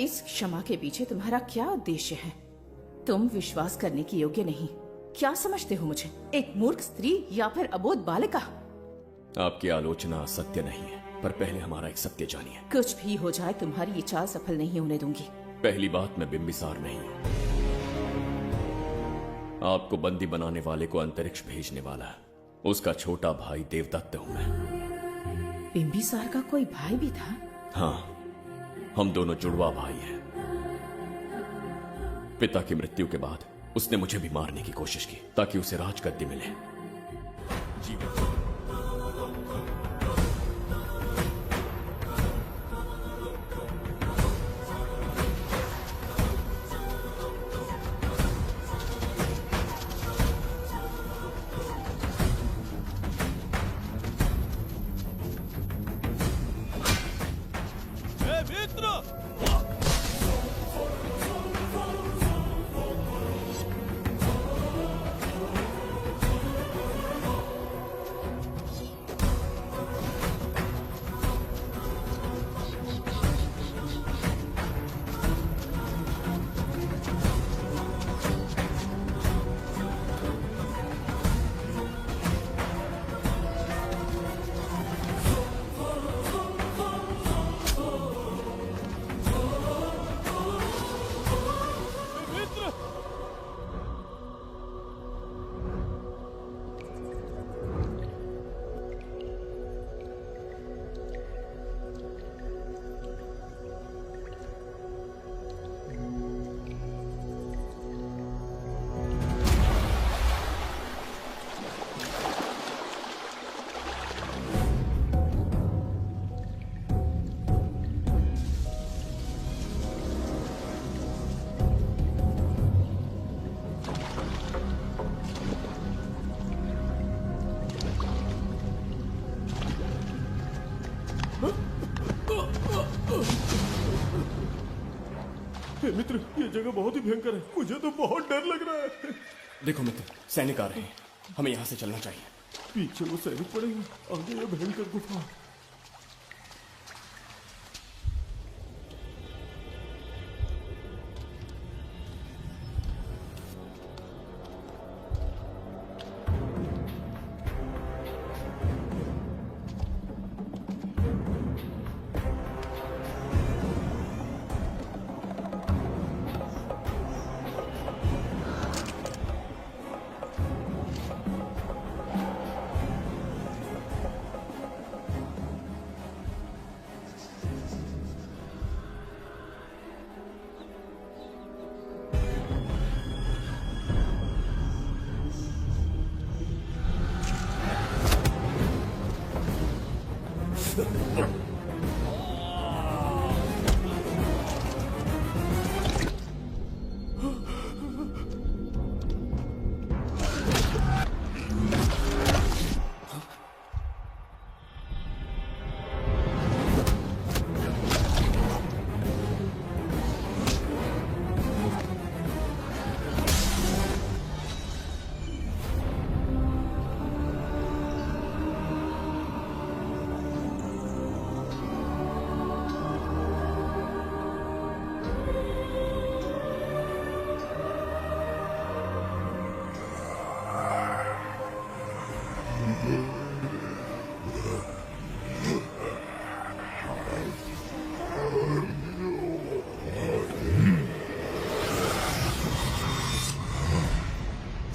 इस क्षमा के पीछे तुम्हारा क्या उद्देश्य है? तुम विश्वास करने की योग्य नहीं। क्या समझते हो मुझे, एक मूर्ख स्त्री या फिर अबोध बालिका? आपकी आलोचना सत्य नहीं है, पर पहले हमारा एक सत्य जानिए। कुछ भी हो जाए, तुम्हारी ये चाल सफल नहीं होने दूंगी। पहली बात, मैं बिंबिसार नहीं हूं। आपको बंदी बनाने वाले को अंतरिक्ष भेजने वाला उसका छोटा भाई देवदत्त हूं मैं। बिंबिसार का कोई भाई भी था? हाँ, हम दोनों जुड़वा भाई हैं। पिता की मृत्यु के बाद उसने मुझे भी मारने की कोशिश की ताकि उसे राजगद्दी मिले। जीवन मित्र, ये जगह बहुत ही भयंकर है। मुझे तो बहुत डर लग रहा है। देखो मित्र, सैनिक आ रहे हैं, हमें यहाँ से चलना चाहिए। पीछे वो सैनिक पड़ेंगे, आगे ये भयंकर गुफा।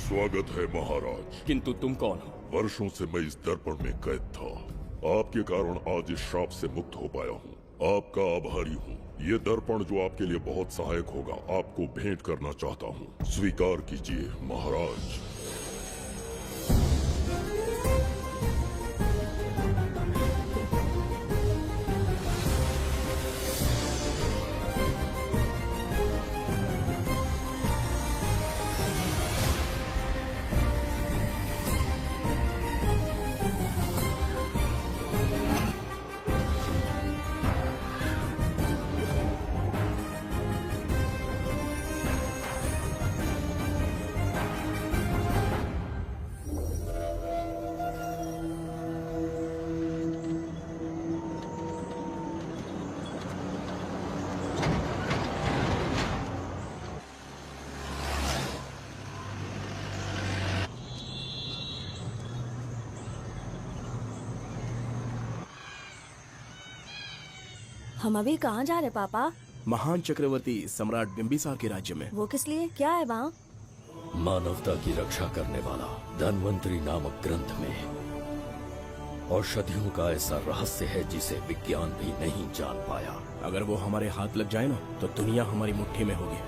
स्वागत है महाराज। किंतु तुम कौन हो? वर्षों से मैं इस दर्पण में कैद था। आपके कारण आज इस श्राप से मुक्त हो पाया हूँ। आपका आभारी हूँ। ये दर्पण जो आपके लिए बहुत सहायक होगा, आपको भेंट करना चाहता हूँ। स्वीकार कीजिए महाराज। हम अभी कहाँ जा रहे पापा? महान चक्रवर्ती सम्राट बिंबिसार के राज्य में। वो किस लिए? क्या है वहाँ? मानवता की रक्षा करने वाला धन्वंतरी नामक ग्रंथ में औषधियों का ऐसा रहस्य है जिसे विज्ञान भी नहीं जान पाया। अगर वो हमारे हाथ लग जाए ना तो दुनिया हमारी मुट्ठी में होगी।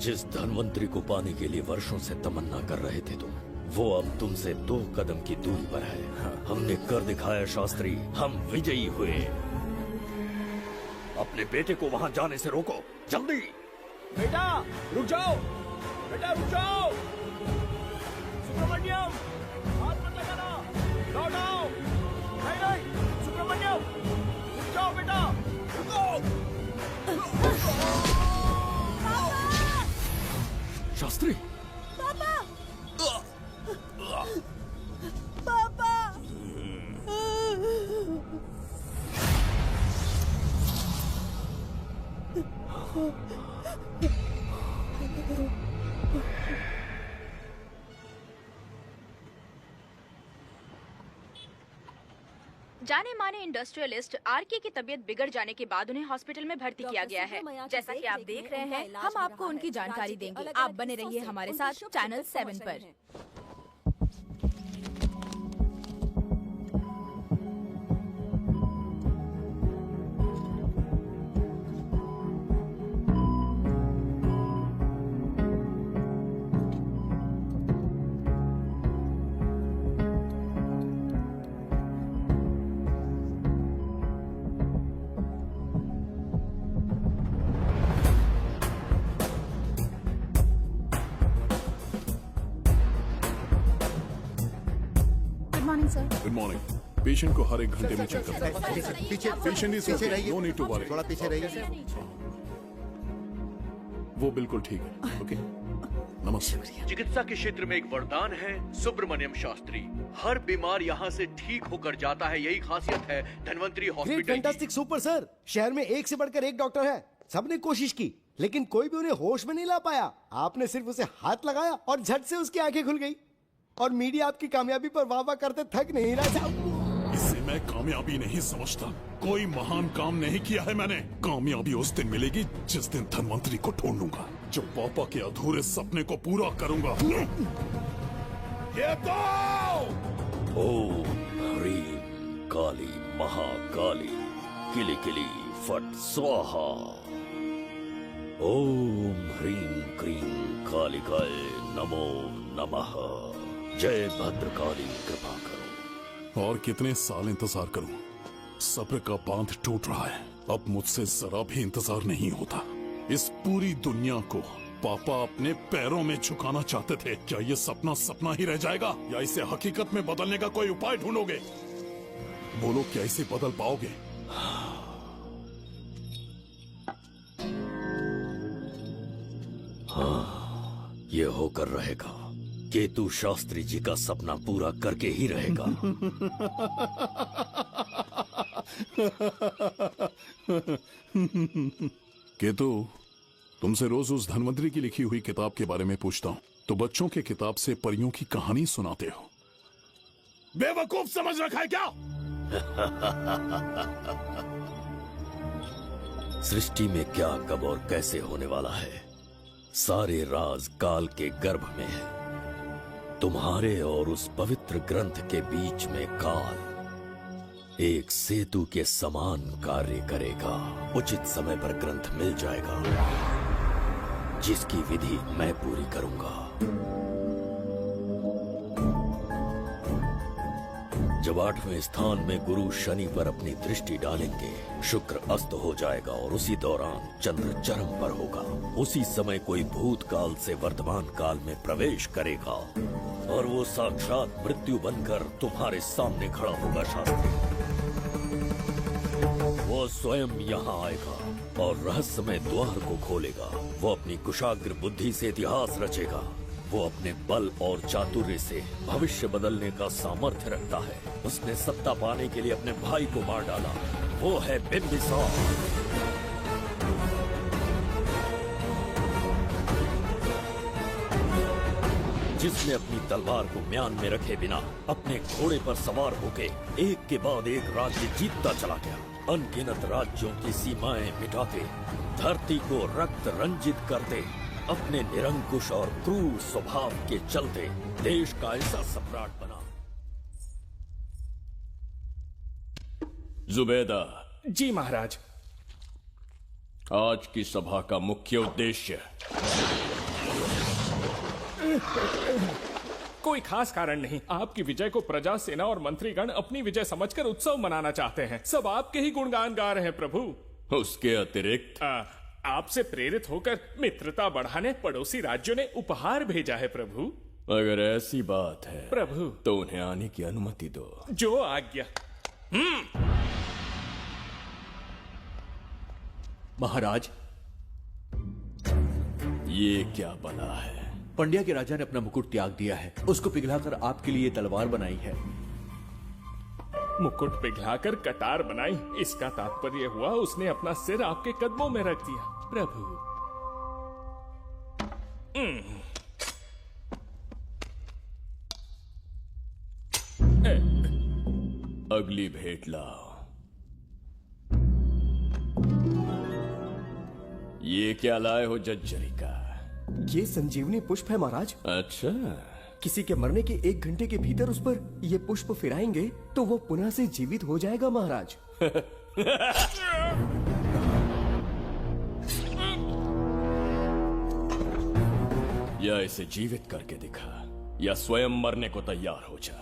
जिस धन्वंतरी को पाने के लिए वर्षों से तमन्ना कर रहे थे तुम, वो अब तुमसे 2 कदम की दूरी पर है। हमने कर दिखाया शास्त्री, हम विजयी हुए। अपने बेटे को वहां जाने से रोको, जल्दी। बेटा रुक जाओ, बेटा रुक जाओ। सुब्रमण्यम, हाथ मत लगाना, लौट आओ। नहीं नहीं सुब्रमण्यम, रुक जाओ बेटा, रुको। शास्त्री, पापा! पापा! जाने माने इंडस्ट्रियलिस्ट आरके की तबीयत बिगड़ जाने के बाद उन्हें हॉस्पिटल में भर्ती किया गया है। जैसा कि आप देख रहे हैं, हम आपको उनकी जानकारी देंगे। आप बने रहिए हमारे साथ चैनल 7 पर। Good morning. पेशेंट को हर 1 घंटे में चेक करना है। पीछे पेशेंट इज पीछे रहिए, नो नीड टू वरी। थोड़ा पीछे रहिए। वो बिल्कुल ठीक है। ओके, नमस्ते। चिकित्सा के क्षेत्र में एक वरदान है सुब्रमण्यम शास्त्री। हर बीमार यहाँ से ठीक होकर जाता है, यही खासियत है Dhanvantari hospital. Fantastic, super sir. शहर में एक से बढ़कर एक डॉक्टर है। सबने कोशिश की लेकिन कोई भी उन्हें होश में नहीं ला पाया। आपने सिर्फ उसे हाथ लगाया और झट से उसकी आंखें खुल गई। और मीडिया आपकी कामयाबी पर वाह वाह करते थक नहीं रहा। इसे मैं कामयाबी नहीं समझता। कोई महान काम नहीं किया है मैंने। कामयाबी उस दिन मिलेगी जिस दिन धन्वंतरी को ढूंढूंगा, जो पापा के अधूरे सपने को पूरा करूंगा। ये तो ओम ह्रीं काली महाकाली किली किली फट स्वाहा। ओम ह्रीं क्रीं कालिकाय नमो नमः। जय भद्रकाली कृपा करो। और कितने साल इंतजार करूं? सब्र का बांध टूट रहा है। अब मुझसे जरा भी इंतजार नहीं होता। इस पूरी दुनिया को पापा अपने पैरों में झुकाना चाहते थे। क्या ये सपना सपना ही रह जाएगा या इसे हकीकत में बदलने का कोई उपाय ढूंढोगे? बोलो, क्या इसे बदल पाओगे? हाँ, ये होकर रहेगा। केतु शास्त्री जी का सपना पूरा करके ही रहेगा। केतु, तुमसे रोज उस धनवंतरी की लिखी हुई किताब के बारे में पूछता हूँ तो बच्चों के किताब से परियों की कहानी सुनाते हो। बेवकूफ समझ रखा है क्या? सृष्टि में क्या, कब और कैसे होने वाला है, सारे राज काल के गर्भ में है। तुम्हारे और उस पवित्र ग्रंथ के बीच में काल एक सेतु के समान कार्य करेगा। उचित समय पर ग्रंथ मिल जाएगा, जिसकी विधि मैं पूरी करूंगा। जब 8वें स्थान में गुरु शनि पर अपनी दृष्टि डालेंगे, शुक्र अस्त हो जाएगा और उसी दौरान चंद्र चरम पर होगा। उसी समय कोई भूतकाल से वर्तमान काल में प्रवेश करेगा और वो साक्षात मृत्यु बनकर तुम्हारे सामने खड़ा होगा। शास्त्री, वो स्वयं यहाँ आएगा और रहस्यमय द्वार को खोलेगा। वो अपनी कुशाग्र बुद्धि से इतिहास रचेगा। वो अपने बल और चातुर्य से भविष्य बदलने का सामर्थ्य रखता है। उसने सत्ता पाने के लिए अपने भाई को मार डाला। वो है बिंबिसार। जिसने अपनी तलवार को म्यान में रखे बिना अपने घोड़े पर सवार होके एक के बाद एक राज्य जीतता चला गया। अनगिनत राज्यों की सीमाएं मिटाते, धरती को रक्त रंजित करते, अपने निरंकुश और क्रूर स्वभाव के चलते देश का ऐसा सम्राट बना। जुबेदा। जी महाराज। आज की सभा का मुख्य उद्देश्य कोई खास कारण नहीं। आपकी विजय को प्रजा, सेना और मंत्रीगण अपनी विजय समझकर उत्सव मनाना चाहते हैं। सब आपके ही गुणगान गा रहे हैं प्रभु। उसके अतिरिक्त आपसे प्रेरित होकर मित्रता बढ़ाने पड़ोसी राज्यों ने उपहार भेजा है प्रभु। अगर ऐसी बात है प्रभु तो उन्हें आने की अनुमति दो। जो आज्ञा। महाराज, ये क्या बला है? पंड्या के राजा ने अपना मुकुट त्याग दिया है। उसको पिघलाकर आपके लिए तलवार बनाई है। मुकुट पिघलाकर कटार बनाई, इसका तात्पर्य हुआ उसने अपना सिर आपके कदमों में रख दिया प्रभु। अगली भेंट लाओ। ये क्या लाए हो जज्जरी का? ये संजीवनी पुष्प है महाराज। अच्छा। किसी के मरने के 1 घंटे के भीतर उस पर ये पुष्प फिराएंगे तो वो पुनः से जीवित हो जाएगा महाराज। या इसे जीवित करके दिखा या स्वयं मरने को तैयार हो जा।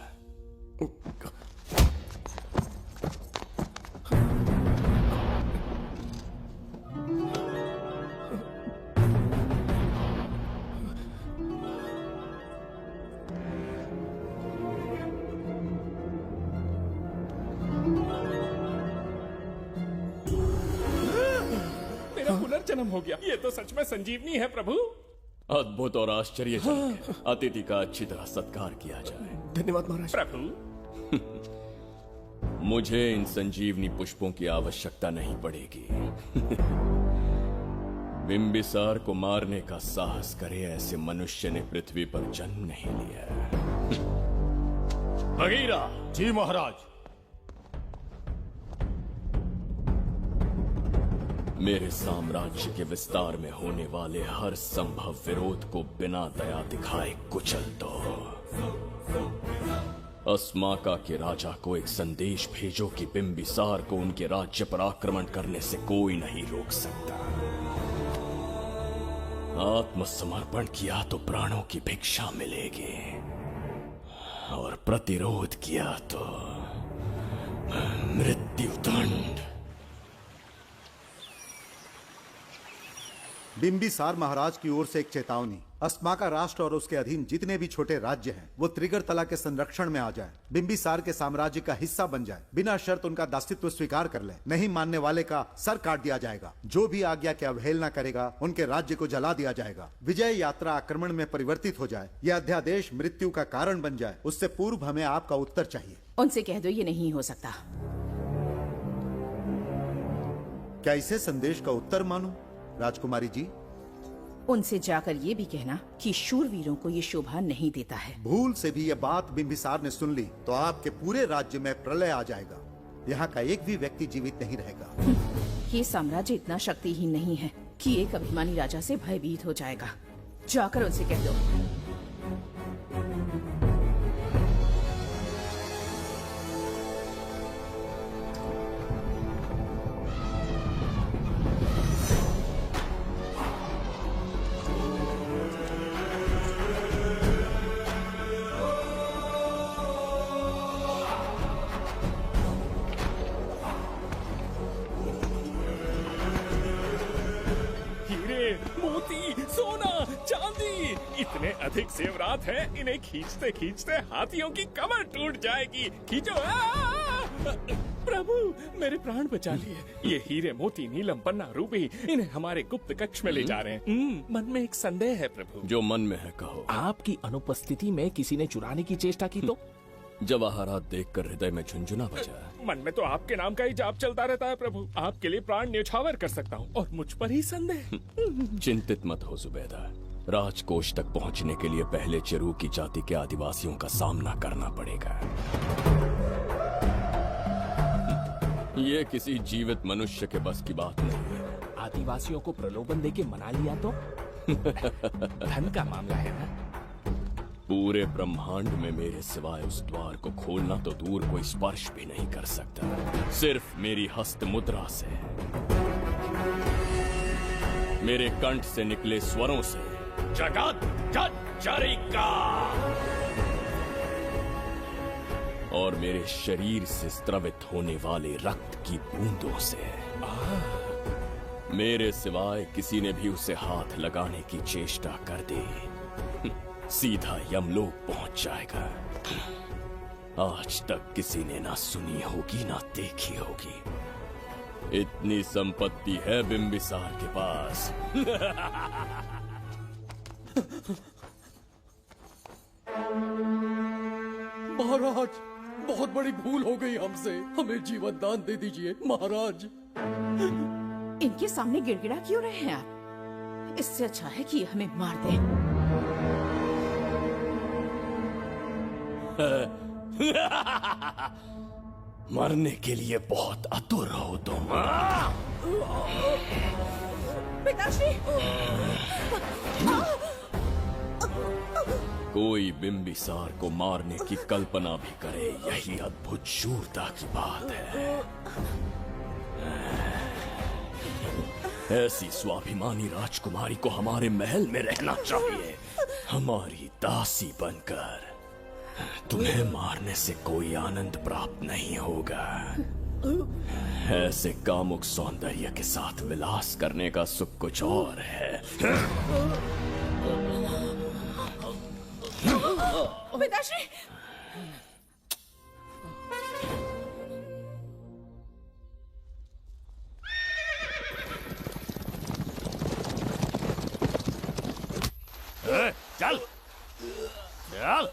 पुनर्जन्म हो गया। ये तो सच में संजीवनी है प्रभु। अद्भुत और आश्चर्यजनक है। अतिथि का अच्छी तरह सत्कार किया जाए। धन्यवाद महाराज। प्रभु, मुझे इन संजीवनी पुष्पों की आवश्यकता नहीं पड़ेगी। बिंबिसार को मारने का साहस करे ऐसे मनुष्य ने पृथ्वी पर जन्म नहीं लिया। बगीरा। जी महाराज। मेरे साम्राज्य के विस्तार में होने वाले हर संभव विरोध को बिना दया दिखाए कुचल दो। अस्माका के राजा को एक संदेश भेजो कि बिंबिसार को उनके राज्य पर आक्रमण करने से कोई नहीं रोक सकता। आत्मसमर्पण किया तो प्राणों की भिक्षा मिलेगी। और प्रतिरोध किया तो मृत्युदंड। बिंबिसार महाराज की ओर से एक चेतावनी। अस्माका राष्ट्र और उसके अधीन जितने भी छोटे राज्य हैं वो त्रिगर्तला के संरक्षण में आ जाएं, बिंबिसार के साम्राज्य का हिस्सा बन जाए, बिना शर्त उनका दासत्व स्वीकार कर ले। नहीं मानने वाले का सर काट दिया जाएगा। जो भी आज्ञा की अवहेलना करेगा उनके राज्य को जला दिया जाएगा। विजय यात्रा आक्रमण में परिवर्तित हो जाए, यह अध्यादेश मृत्यु का कारण बन जाए, उससे पूर्व हमें आपका उत्तर चाहिए। उनसे कह दो ये नहीं हो सकता। क्या इसे संदेश का उत्तर मानूं? राजकुमारी जी, उनसे जाकर ये भी कहना कि शूरवीरों को ये शोभा नहीं देता है। भूल से भी ये बात बिंबिसार ने सुन ली तो आपके पूरे राज्य में प्रलय आ जाएगा। यहाँ का एक भी व्यक्ति जीवित नहीं रहेगा। ये साम्राज्य इतना शक्तिहीन नहीं है कि एक अभिमानी राजा से भयभीत हो जाएगा। जाकर उनसे कह दो। इतने अधिक जेवरात हैं, इन्हें खींचते खींचते हाथियों की कमर टूट जाएगी। खींचो। प्रभु, मेरे प्राण बचा लिए। ये हीरे मोती नीलम पन्ना रूबी, इन्हें हमारे गुप्त कक्ष में ले जा रहे हैं। मन में एक संदेह है प्रभु। जो मन में है कहो। आपकी अनुपस्थिति में किसी ने चुराने की चेष्टा की तो? जवाहरात देखकर हृदय में झुंझुना बजा। मन में तो आपके नाम का ही जाप चलता रहता है प्रभु। आपके लिए प्राण न्यौछावर कर सकता हूँ और मुझ पर ही संदेह। चिंतित मत हो जुबैदा। राजकोष तक पहुंचने के लिए पहले चिरूकी जाति के आदिवासियों का सामना करना पड़ेगा। ये किसी जीवित मनुष्य के बस की बात नहीं है। आदिवासियों को प्रलोभन देके मना लिया तो? धन का मामला है ना? पूरे ब्रह्मांड में मेरे सिवाय उस द्वार को खोलना तो दूर कोई स्पर्श भी नहीं कर सकता। सिर्फ मेरी हस्त मुद्रा से, मेरे कंठ से निकले स्वरों से जगत जचरिका और मेरे शरीर से स्त्रवित होने वाले रक्त की बूंदों से। मेरे सिवाय किसी ने भी उसे हाथ लगाने की चेष्टा कर दी, सीधा यमलोक पहुंच जाएगा। आज तक किसी ने ना सुनी होगी ना देखी होगी। इतनी संपत्ति है बिंबिसार के पास। महाराज, बहुत बड़ी भूल हो गई हमसे। हमें जीवन दान दे दीजिए महाराज। इनके सामने गिड़गिड़ा क्यों रहे हैं आप? इससे अच्छा है कि हमें मार दें। मरने के लिए बहुत आतुर हो तुम। पिताश्री! कोई बिंबिसार को मारने की कल्पना भी करे, यही अद्भुत शूरता की बात है। ऐसी स्वाभिमानी राजकुमारी को हमारे महल में रहना चाहिए, हमारी दासी बनकर। तुम्हें मारने से कोई आनंद प्राप्त नहीं होगा। ऐसे कामुक सौंदर्य के साथ विलास करने का सुख कुछ और है। पिताश्री! चल चल।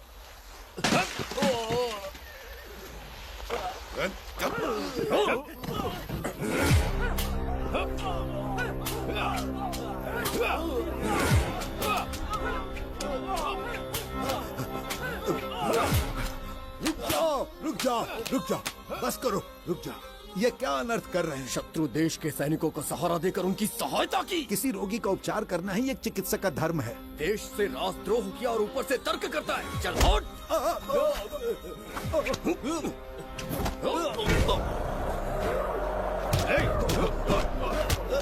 रुक जाओ, बस करो, रुक जाओ। ये क्या अनर्थ कर रहे हैं? शत्रु देश के सैनिकों को सहारा देकर उनकी सहायता की। किसी रोगी का उपचार करना ही एक चिकित्सक का धर्म है। देश से राजद्रोह किया और ऊपर से तर्क करता है। चल हट।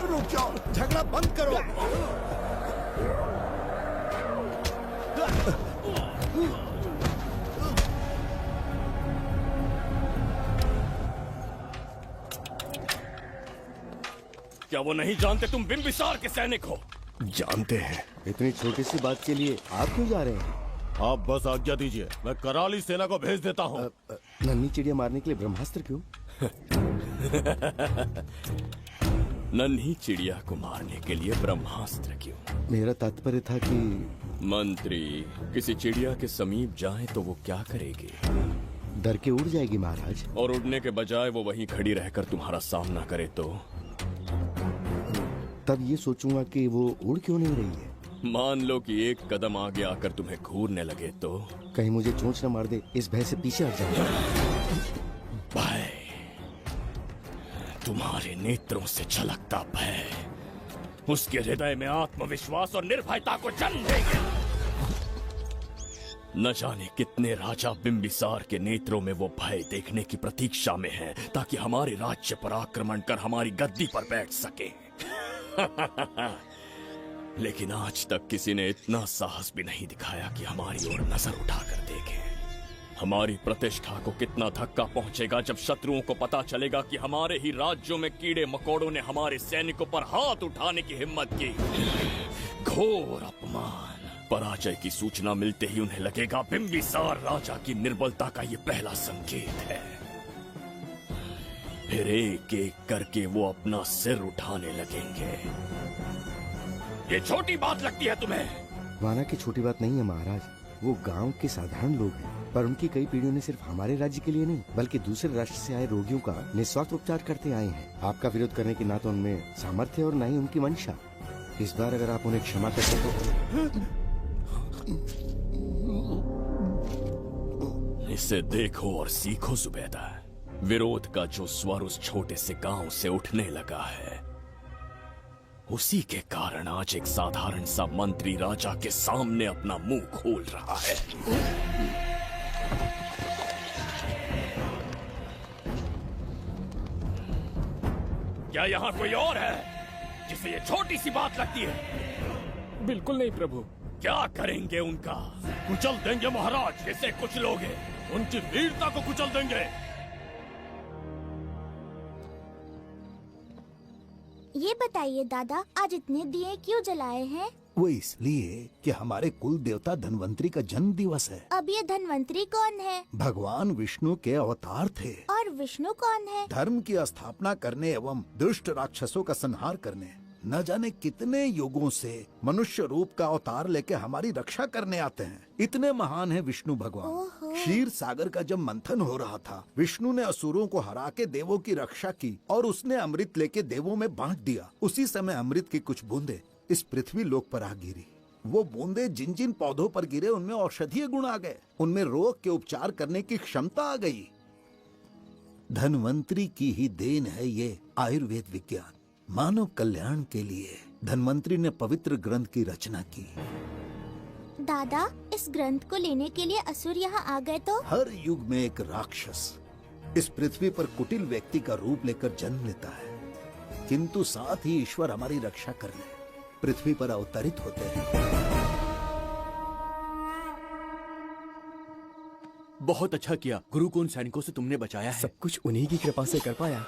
रुक जाओ, झगड़ा बंद करो। क्या वो नहीं जानते तुम बिंबिसार के सैनिक हो? जानते हैं। इतनी छोटी सी बात के लिए आप क्यों जा रहे हैं? आप बस आज्ञा दीजिए, मैं कराली सेना को भेज देता हूँ। नन्ही चिड़िया मारने के लिए ब्रह्मास्त्र क्यों? नन्ही चिड़िया को मारने के लिए ब्रह्मास्त्र क्यों? मेरा तात्पर्य था कि मंत्री, किसी चिड़िया के समीप जाएं तो वो क्या करेगी? डर के उड़ जाएगी महाराज। और उड़ने के बजाय वो वहीं खड़ी रहकर तुम्हारा सामना करे तो? तब ये सोचूंगा कि वो उड़ क्यों नहीं रही है। मान लो कि एक कदम आगे आकर तुम्हें घूरने लगे तो? कहीं मुझे चोंच न मार दे, इस भय से पीछे हट जाऊंगा। भय, तुम्हारे नेत्रों से झलकता भय उसके हृदय में आत्मविश्वास और निर्भयता को जन्म देगा। न जाने कितने राजा बिंबिसार के नेत्रों में वो भय देखने की प्रतीक्षा में हैं, ताकि हमारे राज्य पर आक्रमण कर हमारी गद्दी पर बैठ सके। लेकिन आज तक किसी ने इतना साहस भी नहीं दिखाया कि हमारी ओर नजर उठाकर देखे। हमारी प्रतिष्ठा को कितना धक्का पहुंचेगा जब शत्रुओं को पता चलेगा कि हमारे ही राज्यों में कीड़े मकोड़ों ने हमारे सैनिकों पर हाथ उठाने की हिम्मत की। घोर अपमान। पराजय की सूचना मिलते ही उन्हें लगेगा बिंबिसार राजा की निर्बलता का ये पहला संकेत है। फिर एक एक करके वो अपना सिर उठाने लगेंगे। ये छोटी बात लगती है तुम्हें? माना कि छोटी बात नहीं है महाराज। वो गांव के साधारण लोग हैं, पर उनकी कई पीढ़ियों ने सिर्फ हमारे राज्य के लिए नहीं बल्कि दूसरे राष्ट्र से आए रोगियों का निस्वार्थ उपचार करते आए हैं। आपका विरोध करने की ना तो उनमें सामर्थ्य और ना ही उनकी मंशा। इस बार अगर आप उन्हें क्षमा करते तो। इसे देखो और सीखो जुबैदा। विरोध का जो स्वर उस छोटे से गांव से उठने लगा है, उसी के कारण आज एक साधारण सा मंत्री राजा के सामने अपना मुंह खोल रहा है। क्या यहाँ कोई और है जिसे ये छोटी सी बात लगती है? बिल्कुल नहीं प्रभु। क्या करेंगे उनका? कुचल देंगे महाराज। जैसे कुछ लोग हैं, उनकी वीरता को कुचल देंगे। ये बताइए दादा, आज इतने दिए क्यों जलाए हैं? वो इसलिए कि हमारे कुल देवता धन्वंतरी का जन्म दिवस है। अब ये धन्वंतरी कौन है? भगवान विष्णु के अवतार थे। और विष्णु कौन है? धर्म की स्थापना करने एवं दुष्ट राक्षसों का संहार करने न जाने कितने युगों से मनुष्य रूप का अवतार लेके हमारी रक्षा करने आते हैं। इतने महान है विष्णु भगवान। क्षीर सागर का जब मंथन हो रहा था, विष्णु ने असुरों को हरा के देवों की रक्षा की और उसने अमृत लेके देवों में बांट दिया। उसी समय अमृत की कुछ बूंदे इस पृथ्वी लोक पर आ गिरी। वो बूंदे जिन जिन पौधों पर गिरे उनमें औषधीय गुण आ गए, उनमें रोग के उपचार करने की क्षमता आ गई। धन्वंतरी की ही देन है ये आयुर्वेद विज्ञान। मानव कल्याण के लिए धन्वंतरी ने पवित्र ग्रंथ की रचना की। दादा, इस ग्रंथ को लेने के लिए असुर यहाँ आ गए तो? हर युग में एक राक्षस इस पृथ्वी पर कुटिल व्यक्ति का रूप लेकर जन्म लेता है, किंतु साथ ही ईश्वर हमारी रक्षा करने पृथ्वी पर अवतरित होते हैं। बहुत अच्छा किया गुरु को उन सैनिकों से तुमने बचाया है। सब कुछ उन्हीं की कृपा से कर पाया।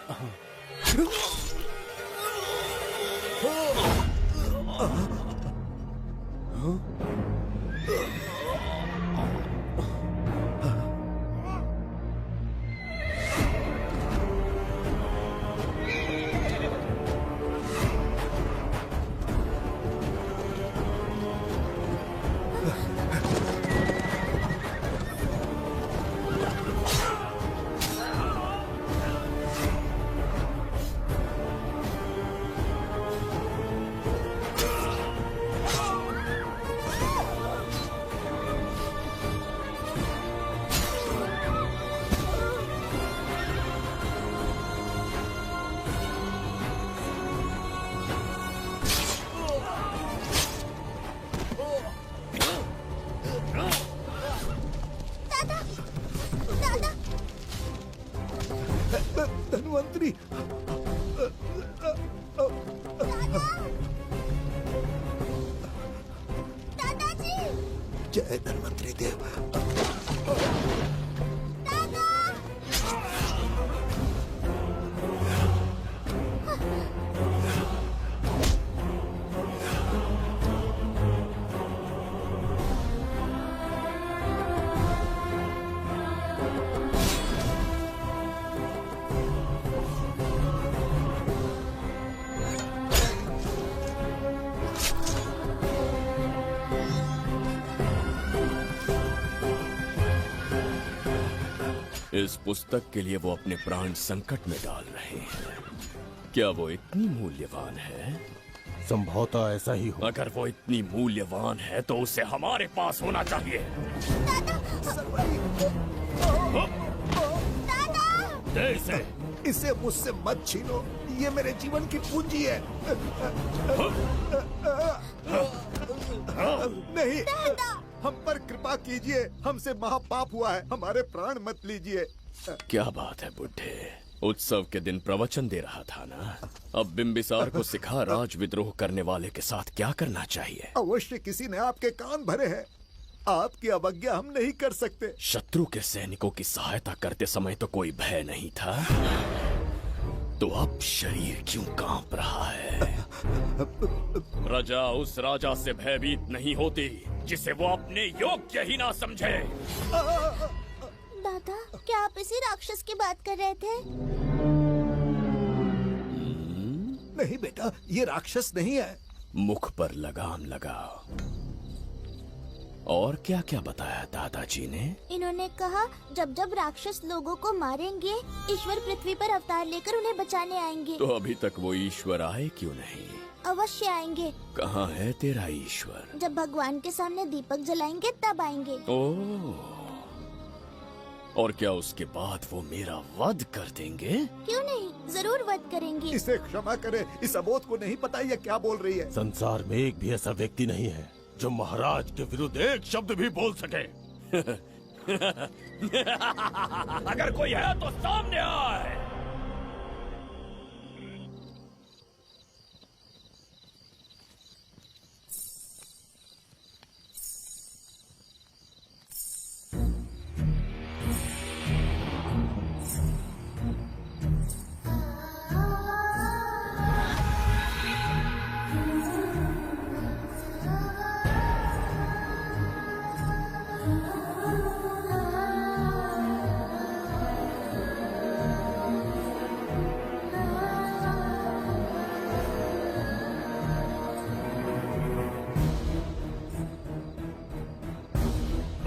धन्वंतरी, दादाजी, जय धन्वंतरी देव। दादा! इस पुस्तक के लिए वो अपने प्राण संकट में डाल रहे हैं। क्या वो इतनी मूल्यवान है? संभवतः ऐसा ही हो। अगर वो इतनी मूल्यवान है तो उसे हमारे पास होना चाहिए। दे इसे। इसे मुझसे मत छीनो, ये मेरे जीवन की पूंजी है। नहीं, हम पर कृपा कीजिए, हमसे महापाप हुआ है, हमारे प्राण मत लीजिए। क्या बात है बुड्ढे, उत्सव के दिन प्रवचन दे रहा था ना। अब बिंबिसार को सिखा राज विद्रोह करने वाले के साथ क्या करना चाहिए। अवश्य किसी ने आपके कान भरे हैं, आपकी अवज्ञा हम नहीं कर सकते। शत्रु के सैनिकों की सहायता करते समय तो कोई भय नहीं था, तो अब शरीर क्यों कांप रहा है? प्रजा उस राजा से भयभीत नहीं होती जिसे वो अपने योग्य ही ना समझे। दादा, क्या आप इसी राक्षस की बात कर रहे थे? नहीं बेटा, ये राक्षस नहीं है। मुख पर लगाम लगाओ। और क्या क्या बताया दादाजी ने? इन्होंने कहा जब जब राक्षस लोगों को मारेंगे, ईश्वर पृथ्वी पर अवतार लेकर उन्हें बचाने आएंगे। तो अभी तक वो ईश्वर आए क्यों नहीं? अवश्य आएंगे। कहाँ है तेरा ईश्वर? जब भगवान के सामने दीपक जलाएंगे तब आएंगे। ओह, और क्या उसके बाद वो मेरा वध कर देंगे? क्यों नहीं, जरूर वध करेंगे। इसे क्षमा करे, इस अबोध को नहीं पता ये क्या बोल रही है। संसार में एक भी ऐसा व्यक्ति नहीं है जो महाराज के विरुद्ध एक शब्द भी बोल सके। अगर कोई है तो सामने आए।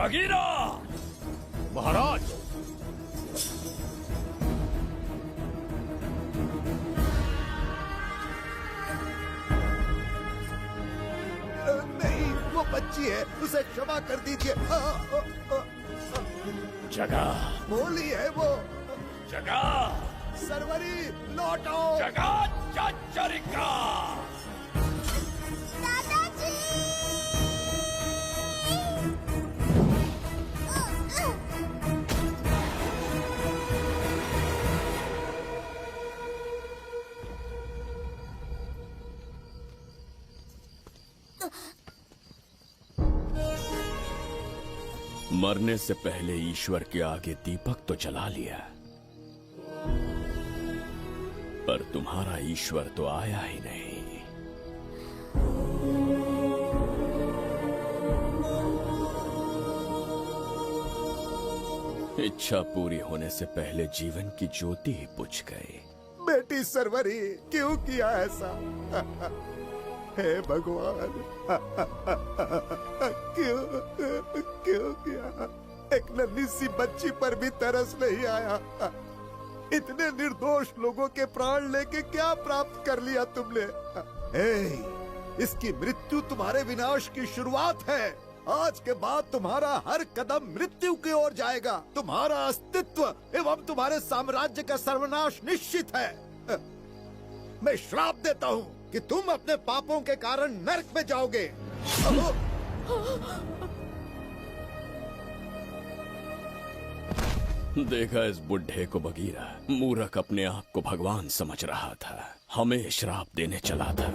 बगीरा! महाराज! नहीं, वो बच्ची है, उसे क्षमा कर दीजिए। जगह बोली है वो। जगह सरवरी लौटो। जगह चरिका। मरने से पहले ईश्वर के आगे दीपक तो जला लिया, पर तुम्हारा ईश्वर तो आया ही नहीं। इच्छा पूरी होने से पहले जीवन की ज्योति ही बुझ गई। बेटी सरवरी, क्यों किया ऐसा? हे भगवान, क्यों किया? एक नन्ही सी बच्ची पर भी तरस नहीं आया। इतने निर्दोष लोगों के प्राण लेके क्या प्राप्त कर लिया तुमने? इसकी मृत्यु तुम्हारे विनाश की शुरुआत है। आज के बाद तुम्हारा हर कदम मृत्यु की ओर जाएगा। तुम्हारा अस्तित्व एवं तुम्हारे साम्राज्य का सर्वनाश निश्चित है। मैं श्राप देता हूँ कि तुम अपने पापों के कारण नरक में जाओगे। देखा इस बुढ़े को बगीरा, मूर्ख अपने आप को भगवान समझ रहा था, हमें श्राप देने चला था।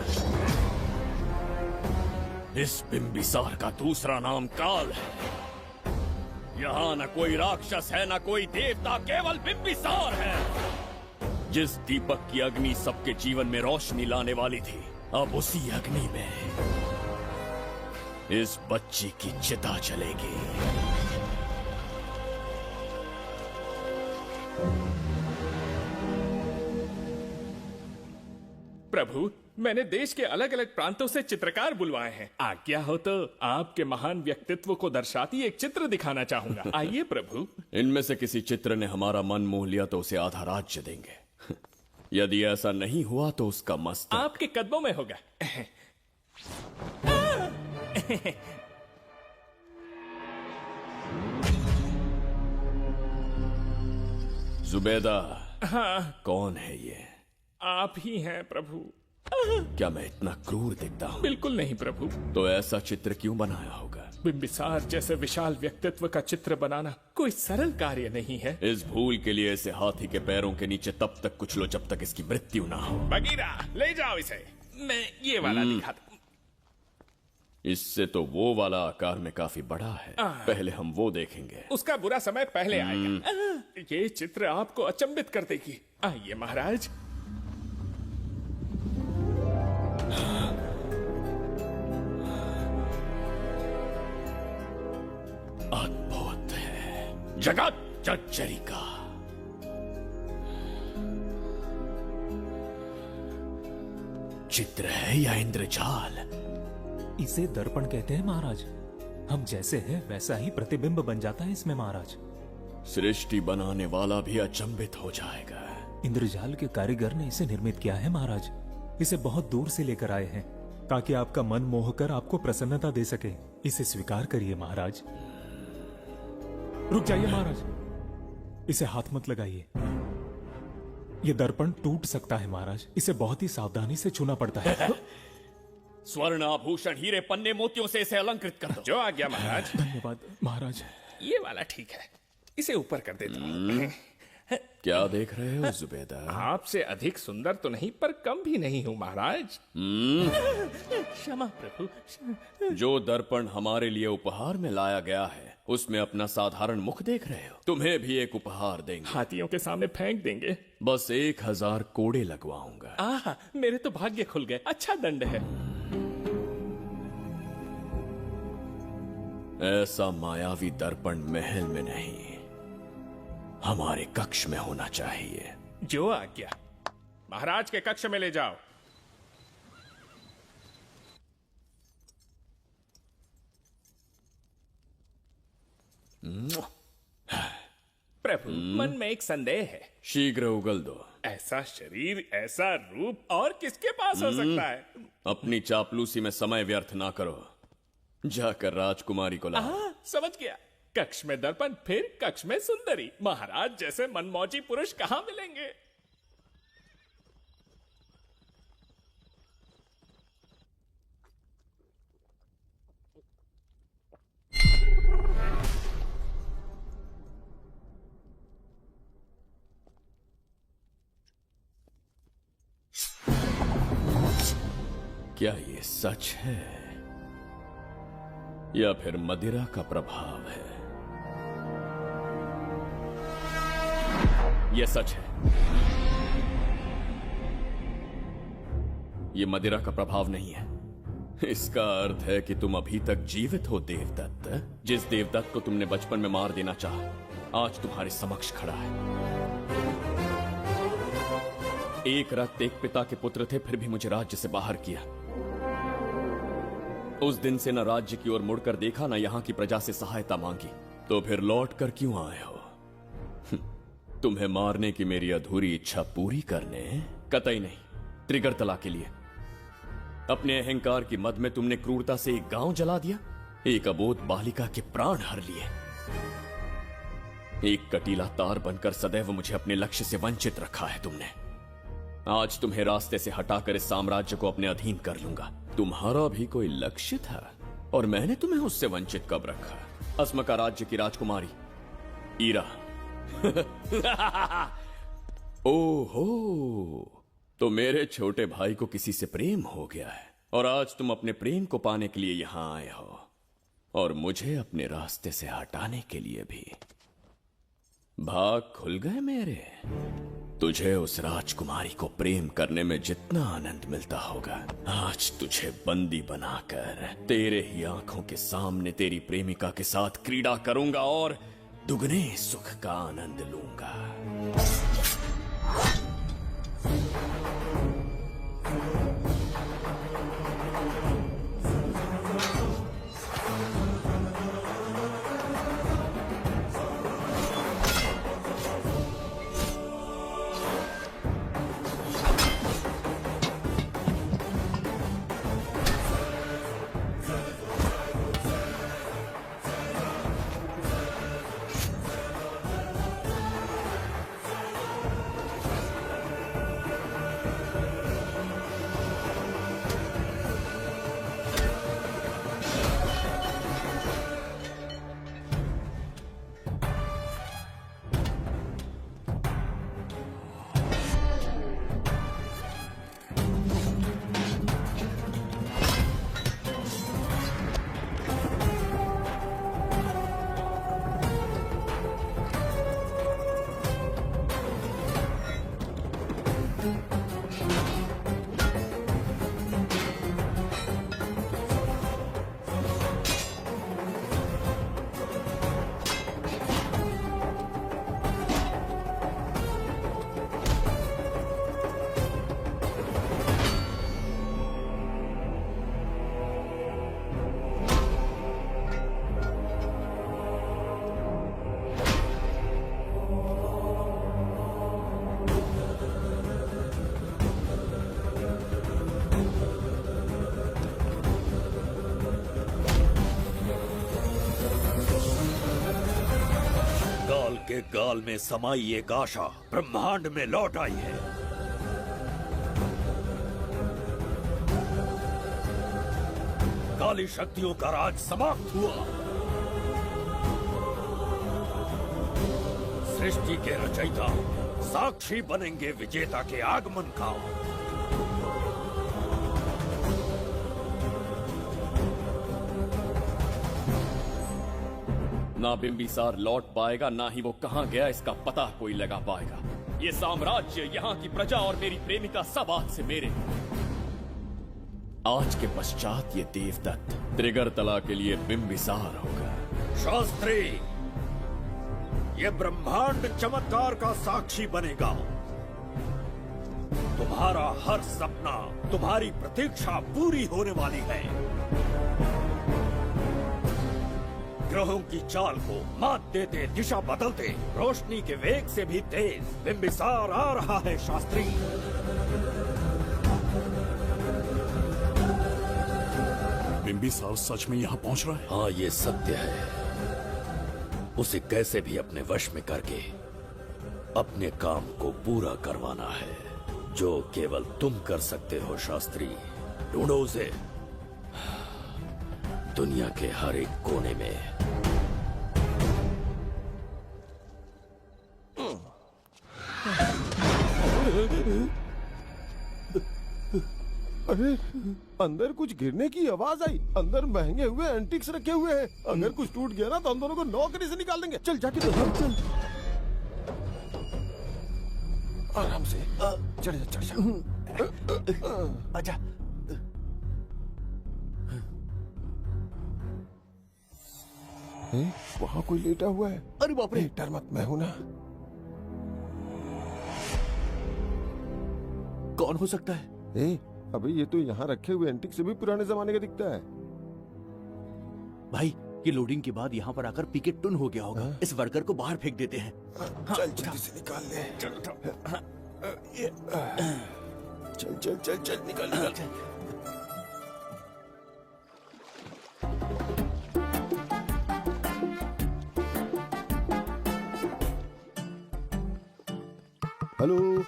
इस बिंबिसार का दूसरा नाम काल है। यहाँ न कोई राक्षस है, न कोई देवता, केवल बिंबिसार है। जिस दीपक की अग्नि सबके जीवन में रोशनी लाने वाली थी, अब उसी अग्नि में इस बच्ची की चिता जलेगी। प्रभु, मैंने देश के अलग अलग प्रांतों से चित्रकार बुलवाए हैं। आज्ञा हो तो आपके महान व्यक्तित्व को दर्शाती एक चित्र दिखाना चाहूंगा। आइए प्रभु। इनमें से किसी चित्र ने हमारा मन मोह लिया तो उसे आधा राज्य देंगे। यदि ऐसा नहीं हुआ तो उसका मस्तक आपके कदमों में होगा। जुबैदा। हाँ। कौन है ये? आप ही हैं प्रभु। क्या मैं इतना क्रूर दिखता हूँ? बिल्कुल नहीं प्रभु। तो ऐसा चित्र क्यों बनाया होगा? बिंबिसार जैसे विशाल व्यक्तित्व का चित्र बनाना कोई सरल कार्य नहीं है। इस भूल के लिए इसे हाथी के पैरों के नीचे तब तक कुचलो जब तक इसकी मृत्यु ना हो। बगीरा, ले जाओ इसे। मैं ये वाला दिखाता हूँ। इससे तो वो वाला आकार में काफी बड़ा है। पहले हम वो देखेंगे। उसका बुरा समय पहले आएगा। ये चित्र आपको अचंभित कर देगी। आइए महाराज। अद्भुत है। जगत जर्जरी का चित्र है या इंद्रजाल? इसे दर्पण कहते हैं महाराज। हम जैसे हैं वैसा ही प्रतिबिंब बन जाता है इसमें महाराज। सृष्टि बनाने वाला भी अचंभित हो जाएगा। इंद्रजाल के कारीगर ने इसे निर्मित किया है महाराज। इसे बहुत दूर से लेकर आए हैं ताकि आपका मन मोह कर आपको प्रसन्नता दे सके। इसे स्वीकार करिए महाराज। रुक जाइए महाराज, इसे हाथ मत लगाइए। ये दर्पण टूट सकता है महाराज। इसे बहुत ही सावधानी से छूना पड़ता है। स्वर्ण आभूषण हीरे पन्ने मोतियों से इसे अलंकृत कर दो। जो आ गया महाराज। धन्यवाद महाराज। ये वाला ठीक है, इसे ऊपर कर देता हूँ। क्या देख रहे हो जुबैदा? आपसे अधिक सुंदर तो नहीं पर कम भी नहीं हूँ महाराज। क्षमा प्रभु। जो दर्पण हमारे लिए उपहार में लाया गया है उसमें अपना साधारण मुख देख रहे हो? तुम्हें भी एक उपहार देंगे। हाथियों के सामने फेंक देंगे। बस 1000 कोड़े लगवाऊंगा। आह, मेरे तो भाग्य खुल गए। अच्छा दंड है। ऐसा मायावी दर्पण महल में नहीं, हमारे कक्ष में होना चाहिए। जो आज्ञा। महाराज के कक्ष में ले जाओ। प्रभु, मन में एक संदेह है। शीघ्र उगल दो। ऐसा शरीर, ऐसा रूप और किसके पास हो सकता है? अपनी चापलूसी में समय व्यर्थ ना करो। जाकर राजकुमारी को लाओ। समझ गया। कक्ष में दर्पण, फिर कक्ष में सुंदरी। महाराज जैसे मनमौजी पुरुष कहाँ मिलेंगे? क्या ये सच है या फिर मदिरा का प्रभाव है? ये सच है। ये मदिरा का प्रभाव नहीं है। इसका अर्थ है कि तुम अभी तक जीवित हो देवदत्त। जिस देवदत्त को तुमने बचपन में मार देना चाहा आज तुम्हारे समक्ष खड़ा है। एक रक्त एक पिता के पुत्र थे, फिर भी मुझे राज्य से बाहर किया। उस दिन से न राज्य की ओर मुड़कर देखा, न यहां की प्रजा से सहायता मांगी। तो फिर लौट कर क्यों आए हो? तुम्हें मारने की मेरी अधूरी इच्छा पूरी करने? कतई नहीं, त्रिगर्तला के लिए। अपने अहंकार की मद में तुमने क्रूरता से एक गांव जला दिया, एक अबोध बालिका के प्राण हर लिए। एक कटीला तार बनकर सदैव मुझे अपने लक्ष्य से वंचित रखा है तुमने। आज तुम्हें रास्ते से हटाकर इस साम्राज्य को अपने अधीन कर लूंगा। तुम्हारा भी कोई लक्ष्य था और मैंने तुम्हें उससे वंचित कब रखा? अस्मका राज्य की राजकुमारी ईरा। ओहो, तो मेरे छोटे भाई को किसी से प्रेम हो गया है और आज तुम अपने प्रेम को पाने के लिए यहां आए हो और मुझे अपने रास्ते से हटाने के लिए भी। भाग खुल गए मेरे। तुझे उस राजकुमारी को प्रेम करने में जितना आनंद मिलता होगा, आज तुझे बंदी बनाकर तेरे ही आंखों के सामने तेरी प्रेमिका के साथ क्रीड़ा करूंगा और दुगने सुख का आनंद लूंगा। के गाल में समाई एक आशा ब्रह्मांड में लौट आई है। काली शक्तियों का राज समाप्त हुआ। सृष्टि के रचयिता साक्षी बनेंगे विजेता के आगमन का। ना बिंबिसार लौट पाएगा, ना ही वो कहां गया इसका पता कोई लगा पाएगा। ये साम्राज्य, यहाँ की प्रजा और मेरी प्रेमिका सब आज से मेरे। आज के पश्चात ये देवदत्त त्रिगर्तला के लिए बिंबिसार होगा। शास्त्री, ये ब्रह्मांड चमत्कार का साक्षी बनेगा। तुम्हारा हर सपना, तुम्हारी प्रतीक्षा पूरी होने वाली है। ग्रहों की चाल को मात देते, दिशा बदलते, रोशनी के वेग से भी तेज बिंबिसार आ रहा है। शास्त्री, बिंबिसार सच में यहाँ पहुँच रहा है? हाँ, ये सत्य है। उसे कैसे भी अपने वश में करके अपने काम को पूरा करवाना है, जो केवल तुम कर सकते हो। शास्त्री, ढूंढो उसे दुनिया के हर एक कोने में। अरे, अंदर कुछ गिरने की आवाज आई। अंदर महंगे हुए एंटिक्स रखे हुए हैं। अगर कुछ टूट गया ना तो हम दोनों को नौकरी से निकाल देंगे। चल जाके देख, चल आराम से चढ़ जा, चढ़ जा। आजा। वहाँ कोई लेटा हुआ है। अरे बाप रे, डर मत, मैं हूं ना। कौन हो सकता है? अबे ये तो यहाँ रखे हुए एंटिक से भी पुराने जमाने का दिखता है। भाई, ये लोडिंग के बाद यहाँ पर आकर पीके टुन हो गया होगा। इस वर्कर को बाहर फेंक देते हैं। चल जल्दी से निकाल ले। चल चल चल चल, निकाल निकाल। हेलो,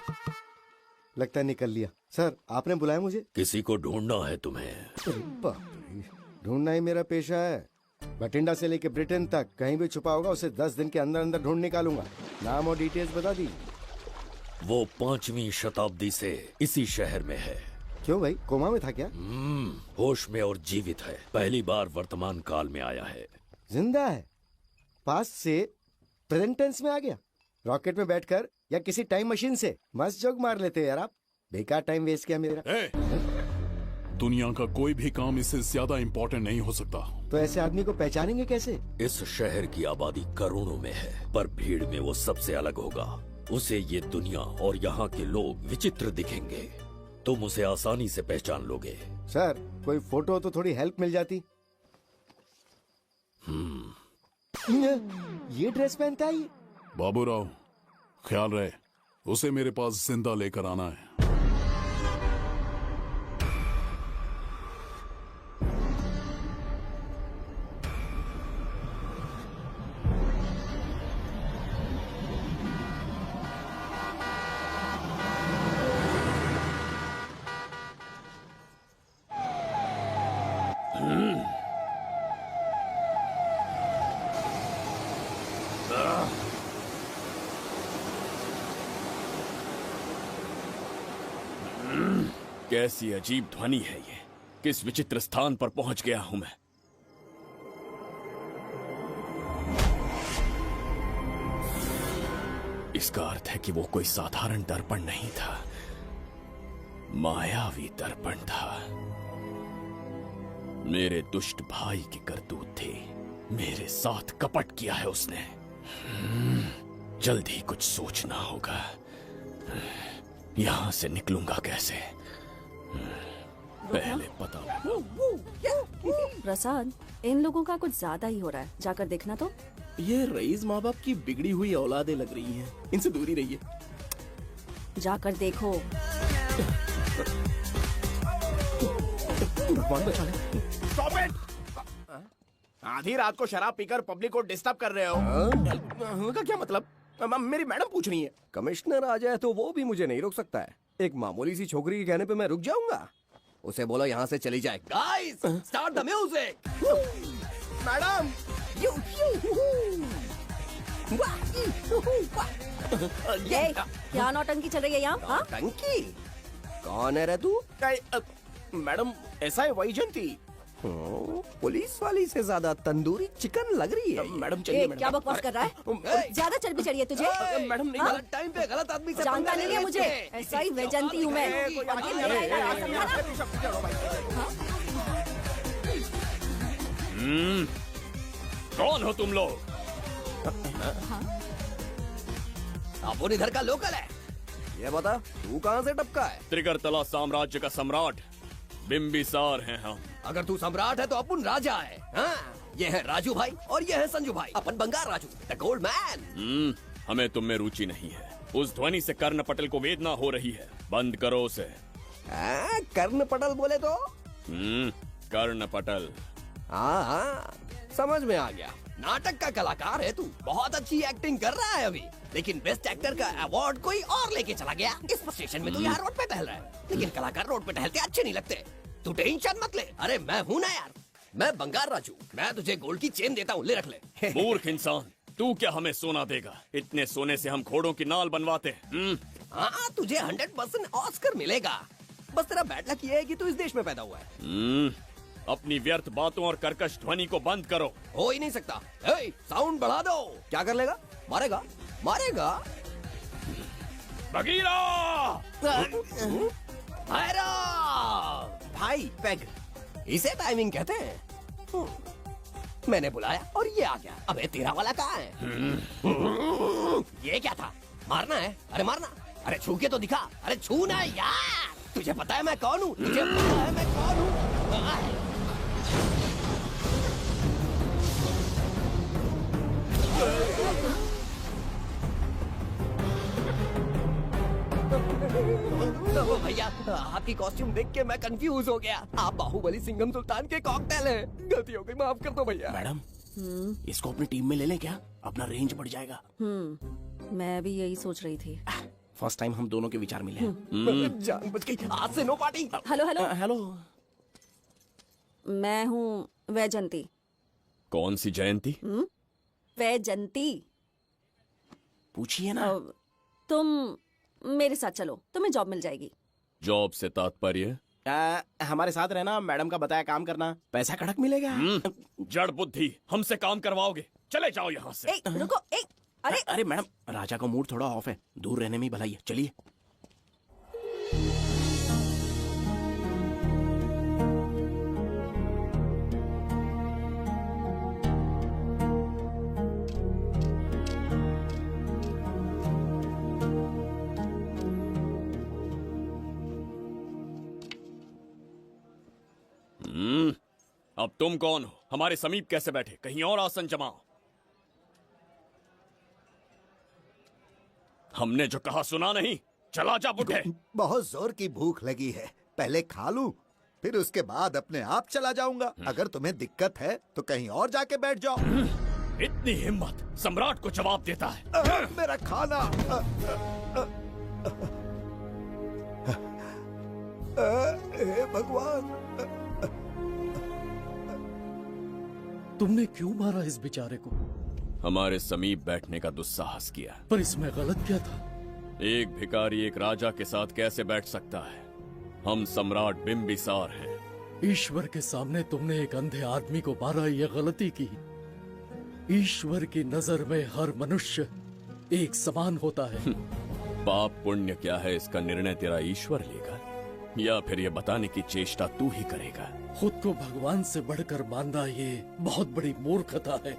लगता है निकल लिया। सर, आपने बुलाया मुझे? किसी को ढूंढना है तुम्हें। अरे बाप रे, ढूंढना ही मेरा पेशा है। बठिंडा से लेके ब्रिटेन तक कहीं भी छुपा होगा उसे 10 दिन के अंदर अंदर ढूंढ निकालूंगा। नाम और डिटेल्स बता दी। वो 5वीं शताब्दी से इसी शहर में है। क्यों भाई, कोमा में था क्या? होश में और जीवित है। पहली बार वर्तमान काल में आया है। जिंदा है? पास्ट से प्रेजेंट टेंस में आ गया? रॉकेट में बैठकर या किसी टाइम मशीन से? मस्त जोक मार लेते हो यार आप। बेकार टाइम वेस्ट किया मेरा। दुनिया का कोई भी काम इससे ज्यादा इम्पोर्टेंट नहीं हो सकता। तो ऐसे आदमी को पहचानेंगे कैसे? इस शहर की आबादी करोड़ों में है, पर भीड़ में वो सबसे अलग होगा। उसे ये दुनिया और यहाँ के लोग विचित्र दिखेंगे। तुम उसे आसानी से पहचान लोगे। सर, कोई फोटो हो तो थोड़ी हेल्प मिल जाती। ये ड्रेस पहनता है? बाबूराव, ख्याल रहे, उसे मेरे पास जिंदा लेकर आना है। कैसी अजीब ध्वनि है ये। किस विचित्र स्थान पर पहुंच गया हूं मैं। इसका अर्थ है कि वो कोई साधारण दर्पण नहीं था, मायावी दर्पण था। मेरे दुष्ट भाई की करतूत थी। मेरे साथ कपट किया है उसने। जल्द ही कुछ सोचना होगा। यहां से निकलूंगा कैसे, पहले पता। प्रसाद, इन लोगों का कुछ ज्यादा ही हो रहा है। जाकर देखना तो। ये रईस माँ बाप की बिगड़ी हुई औलादें लग रही हैं। इनसे दूरी रहिए। जाकर देखो। भगवान बचाने। Stop it! आधी रात को शराब पीकर पब्लिक को डिस्टर्ब कर रहे हो। का क्या मतलब? मेरी मैडम पूछ रही है। कमिश्नर आ जाए तो वो भी मुझे नहीं रोक सकता है। एक मामूली सी छोकरी के कहने पे मैं रुक जाऊंगा? उसे बोलो यहाँ से चली जाए। Guys, start the music. Madam, क्या नौटंकी चल रही है यहाँ? हाँ? टंकी? कौन है रे तू? मैडम, ऐसा है वैजंती। पुलिस वाली से ज्यादा तंदूरी चिकन लग रही है। मैडम चलिए। मैडम, क्या बकवास कर रहा है? ज्यादा चर्बी चढ़ी है तुझे? मैडम नहीं, हाँ? गलत टाइम पे गलत आदमी से जानता नहीं है मुझे, ऐसा ही वैजंती हूँ मैं। कौन हो तुम लोग? अपन इधर का लोकल है। ये बता, तू कहाँ से टपका है? त्रिगर्तला साम्राज्य का सम्राट बिम्बिसार हैं हम। अगर तू सम्राट है तो अपन राजा है। हाँ? ये है राजू भाई और ये है संजू भाई, अपन बंगार राजू, द गोल्ड मैन। हमें तुम में रुचि नहीं है। उस ध्वनि से कर्ण पटल को वेदना हो रही है, बंद करो उसे। कर्ण पटल बोले तो? कर्ण पटल। हाँ हाँ, समझ में आ गया। नाटक का कलाकार है तू, बहुत अच्छी एक्टिंग कर रहा है अभी, लेकिन बेस्ट एक्टर का अवार्ड कोई और लेके चला गया। इस स्टेशन में तू यहाँ रोड पे टहल रहा है, लेकिन कलाकार रोड पे टहलते अच्छे नहीं लगते। तू टेंशन मत ले। अरे मैं हूँ ना यार, मैं बंगार राजू, मैं तुझे गोल्ड की चेन देता हूँ, ले रख ले। मूर्ख इंसान, तू क्या हमें सोना देगा? इतने सोने से हम घोड़ों की नाल बनवाते हैं। हाँ, तुझे 100% ऑस्कर मिलेगा। बस तेरा बैड लक ये है कि तू इस देश में पैदा हुआ है। अपनी व्यर्थ बातों और कर्कश ध्वनि को बंद करो। हो ही नहीं सकता। साउंड बढ़ा दो। क्या कर लेगा? मारेगा? मारेगा? बगीरा! भाई पैग, इसे टाइमिंग कहते हैं। मैंने बुलाया और ये आ गया। अबे तेरा वाला कहाँ है? ये क्या था? मारना है? अरे मारना। अरे छू के तो दिखा। अरे छू ना यार। तुझे पता है मैं कौन हूँ? तुझे पता है मैं कौन हूँ? भैया, आपकी कॉस्ट्यूम देख के मैं कंफ्यूज हो गया। आप बाहुबली सिंघम सुल्तान के कॉकटेल हैं। गलती हो गई, माफ कर दो भैया। मैडम, इसको अपनी टीम में ले लें क्या? अपना रेंज बढ़ जाएगा। मैं भी यही सोच रही थी। फर्स्ट टाइम हम दोनों के विचार मिले। जान बच गई। आज से no party. Hello hello hello. मैं हूँ वैजंती। कौन सी जयंती? वैजंती। पूछिए ना। तुम मेरे साथ चलो, तुम्हें जॉब मिल जाएगी। जॉब से तात्पर्य? हमारे साथ रहना, मैडम का बताया काम करना, पैसा कड़क मिलेगा। जड़ बुद्धि, हमसे काम करवाओगे? चले जाओ यहाँ से। रुको। अरे मैडम, राजा का मूड थोड़ा ऑफ है, दूर रहने में ही भलाई है। चलिए। अब तुम कौन हो? हमारे समीप कैसे बैठे? कहीं और आसन जमाओ। हमने जो कहा सुना नहीं? चला जा बुढ़े। बहुत जोर की भूख लगी है, पहले खा लूं, फिर उसके बाद अपने आप चला जाऊंगा। अगर तुम्हें दिक्कत है तो कहीं और जाके बैठ जाओ। इतनी हिम्मत, सम्राट को जवाब देता है। मेरा खाना। हे भगवान, तुमने क्यों मारा इस बेचारे को? हमारे समीप बैठने का दुस्साहस किया। पर इसमें गलत क्या था? एक भिखारी एक राजा के साथ कैसे बैठ सकता है? हम सम्राट बिम्बिसार हैं। ईश्वर के सामने तुमने एक अंधे आदमी को मारा, ये गलती की। ईश्वर की नजर में हर मनुष्य एक समान होता है। पाप पुण्य क्या है, इसका निर्णय तेरा ईश्वर लेगा या फिर ये बताने की चेष्टा तू ही करेगा? खुद को भगवान से बढ़कर मानना ये बहुत बड़ी मूर्खता है।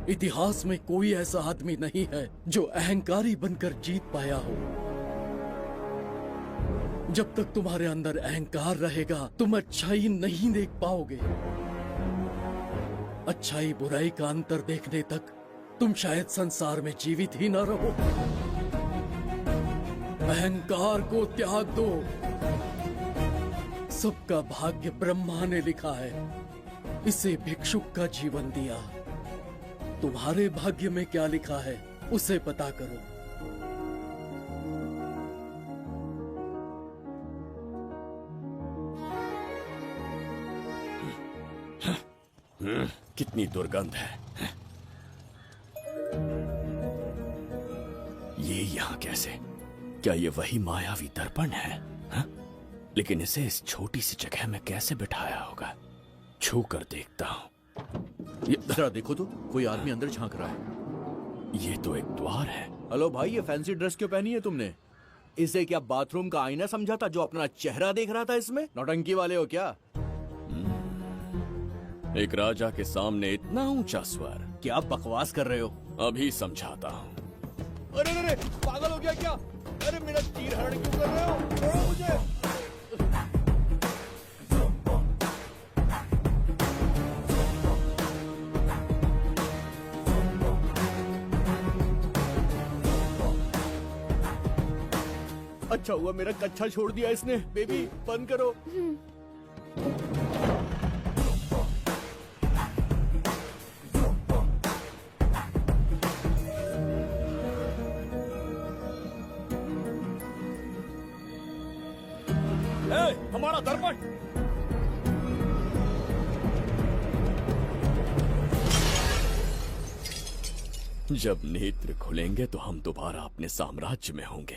इतिहास में कोई ऐसा आदमी नहीं है जो अहंकारी बनकर जीत पाया हो। जब तक तुम्हारे अंदर अहंकार रहेगा, तुम अच्छाई नहीं देख पाओगे। अच्छाई बुराई का अंतर देखने तक तुम शायद संसार में जीवित ही न रहो। अहंकार को त्याग दो। सबका भाग्य ब्रह्मा ने लिखा है, इसे भिक्षुक का जीवन दिया। तुम्हारे भाग्य में क्या लिखा है उसे पता करो। कितनी दुर्गंध है। ये यहाँ कैसे? क्या ये वही मायावी दर्पण है? हा? लेकिन इसे इस छोटी सी जगह में कैसे बिठाया होगा? छू कर देखता हूँ। जरा देखो तो, कोई आदमी अंदर झांक रहा है। ये तो एक द्वार है। हेलो भाई, ये फैंसी ड्रेस क्यों पहनी है तुमने? इसे क्या बाथरूम का आईना समझा था जो अपना चेहरा देख रहा था इसमें? नौटंकी वाले हो क्या? एक राजा के सामने इतना ऊंचा स्वर। क्या बकवास कर रहे हो? अभी समझाता हूँ। अरे अरे, पागल हो गया क्या? अरे मेरा तीर हरण क्यों कर रहे हो? छोड़ो मुझे। अच्छा हुआ मेरा कच्छा छोड़ दिया इसने। बेबी बंद करो। हमारा दर्पण। जब नेत्र खुलेंगे तो हम दोबारा अपने साम्राज्य में होंगे।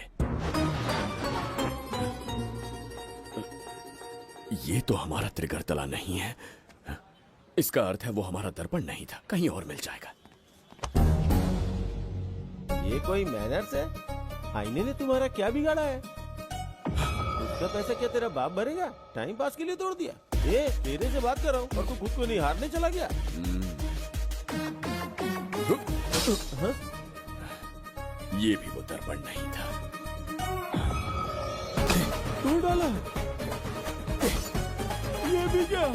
ये तो हमारा त्रिगर्तला नहीं है। इसका अर्थ है वो हमारा दर्पण नहीं था, कहीं और मिल जाएगा। ये कोई मैनर्स है? आईने ने तुम्हारा क्या बिगाड़ा है? उसका पैसा क्या तेरा बाप भरेगा? टाइम पास के लिए तोड़ दिया? ये तेरे से बात कर रहा हूँ और तू खुद को निहारने चला गया। हाँ? ये भी वो दर्पण नहीं था। तोड़ डाला? ये भी क्या?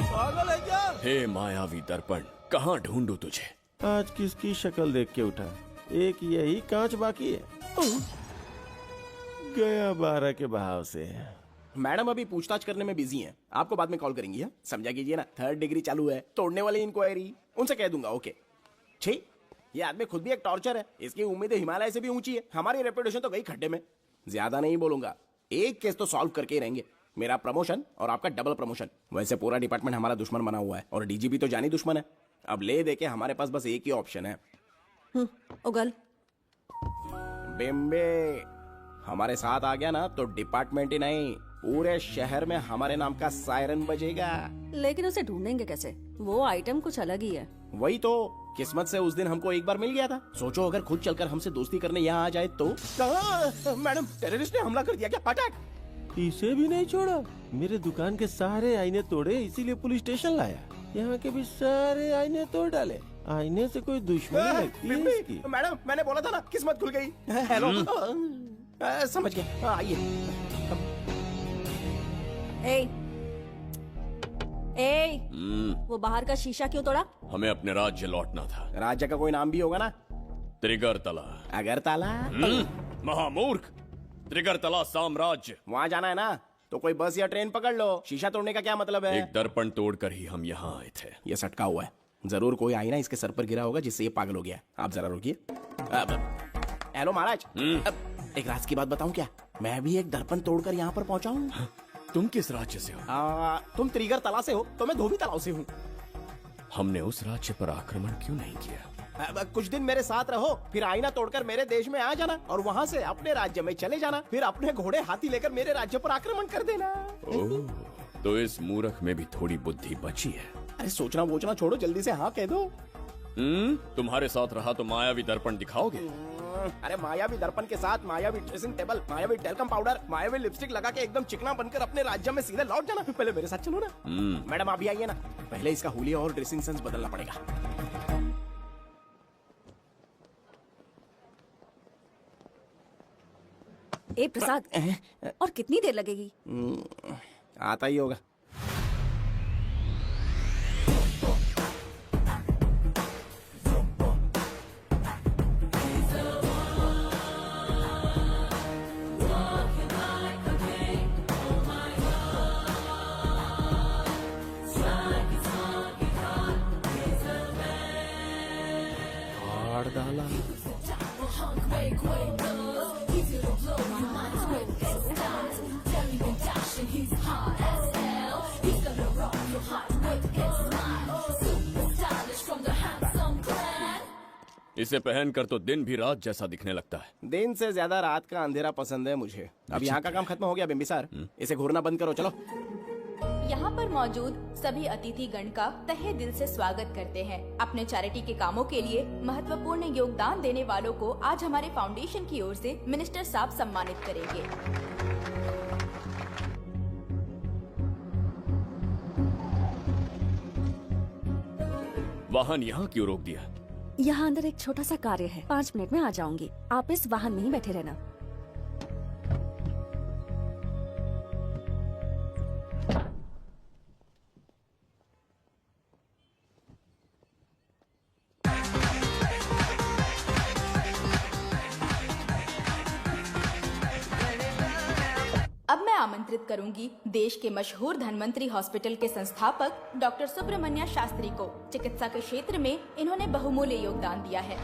पागल है क्या? हे मायावी दर्पण, कहाँ ढूंढूं तुझे? आज किसकी शक्ल देख के उठा? एक यही कांच बाकी है। गया 12 के बहाव से। मैडम अभी पूछताछ करने में बिजी हैं। आपको बाद में कॉल करेंगी। है समझा कीजिए ना, 3rd डिग्री चालू है। तोड़ने वाली इंक्वायरी उनसे कह दूंगा। ओके। छी, ये आदमी खुद भी एक टॉर्चर है। इसकी उम्मीदें हिमालय से भी ऊंची है। हमारी रेपुटेशन तो गई खड्डे में। ज्यादा नहीं बोलूंगा, एक केस तो सॉल्व करके ही रहेंगे। मेरा प्रमोशन और आपका डबल प्रमोशन। वैसे पूरा डिपार्टमेंट हमारा दुश्मन बना हुआ है और डीजीपी तो जानी दुश्मन है। अब ले दे के हमारे पास बस एक ही ऑप्शन है। उगल बिम्बे हमारे साथ आ गया ना तो डिपार्टमेंट ही नहीं, पूरे शहर में हमारे नाम का सायरन बजेगा। लेकिन उसे ढूंढेंगे कैसे? वो आइटम कुछ अलग ही है। वही तो, किस्मत से उस दिन हमको एक बार मिल गया था। सोचो अगर खुद चलकर हमसे दोस्ती करने यहाँ आ जाए तो। मैडम, टेररिस्ट ने हमला कर दिया क्या? पटाक। इसे भी नहीं छोड़ा। मेरे दुकान के सारे आईने तोड़े, इसीलिए पुलिस स्टेशन लाया। यहाँ के भी सारे आईने तोड़ डाले। आईने से कोई दुश्मनी लगती है इसकी? मैडम, मैंने बोला था ना, किस्मत खुल गई। हेलो। समझ गए, आइए। वो बाहर का शीशा क्यों तोड़ा? हमें अपने राज्य लौटना था। राज्य का कोई नाम भी होगा ना? त्रिगर्तला। अगरतला? महामूर्ख, त्रिगर्तला साम्राज्य। वहाँ जाना है ना तो कोई बस या ट्रेन पकड़ लो। शीशा तोड़ने का क्या मतलब है? एक दर्पण तोड़कर ही हम यहाँ आए थे। ये सटका हुआ है, जरूर कोई आईना इसके सर पर गिरा होगा जिससे ये पागल हो गया। आप जरा रुकिए। हेलो महाराज, एक राज की बात बताऊं क्या? मैं भी एक दर्पण तोड़कर यहाँ पर पहुँचा हूँ। तुम किस राज्य से हो? तुम त्रिगर्तला से हो तो मैं धोबी तालाब से हूँ। हमने उस राज्य पर आक्रमण क्यों नहीं किया? कुछ दिन मेरे साथ रहो, फिर आईना तोड़कर मेरे देश में आ जाना और वहाँ से अपने राज्य में चले जाना। फिर अपने घोड़े हाथी लेकर मेरे राज्य पर आक्रमण कर देना। ओह, तो इस मूर्ख में भी थोड़ी बुद्धि बची है। अरे सोचना वोचना छोड़ो, जल्दी से हाँ कह दो। तुम्हारे साथ रहा तो मायावी दर्पण दिखाओगे? अरे मायावी दर्पण के साथ मायावी ड्रेसिंग टेबल, मायावी टेलकम पाउडर, मायावी लिपस्टिक लगा के एकदम चिकना बनकर अपने राज्य में सीधे लौट जाना। पहले मेरे साथ चलो ना। मैडम आप भी आइए ना, पहले इसका हुलिया और ड्रेसिंग सेंस बदलना पड़ेगा। ए प्रसाद, और कितनी देर लगेगी? आता ही होगा। इसे पहनकर तो दिन भी रात जैसा दिखने लगता है। दिन से ज्यादा रात का अंधेरा पसंद है मुझे। अब यहाँ का काम खत्म हो गया बिम्बिसार, इसे घूरना बंद करो, चलो। यहाँ पर मौजूद सभी अतिथि गण का तहे दिल से स्वागत करते हैं। अपने चैरिटी के कामों के लिए महत्वपूर्ण योगदान देने वालों को आज हमारे फाउंडेशन की ओर से मिनिस्टर साहब सम्मानित करेंगे। वाहन यहाँ क्यों रोक दिया? यहाँ अंदर एक छोटा सा कार्य है, 5 मिनट में आ जाऊंगी। आप इस वाहन में ही बैठे रहना। अब मैं आमंत्रित करूंगी देश के मशहूर धन्वंतरी हॉस्पिटल के संस्थापक डॉक्टर सुब्रमण्य शास्त्री को। चिकित्सा के क्षेत्र में इन्होंने बहुमूल्य योगदान दिया है।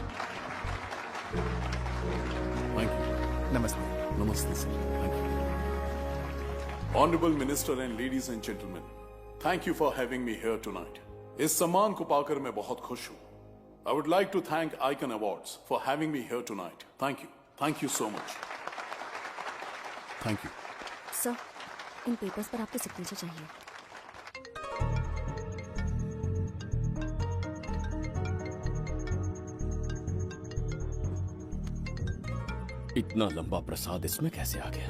नमस्ते। नमस्ते sir. Thank you. Honorable Minister and ladies and gentlemen, thank you for having me here tonight. इस सम्मान को पाकर मैं बहुत खुश हूँ। I would like to thank Icon Awards for having me here tonight. Thank you. Thank you so much. Thank you. Sir, in papers पर आपके सिग्नेचर चाहिए। इतना लंबा प्रसाद इसमें कैसे आ गया?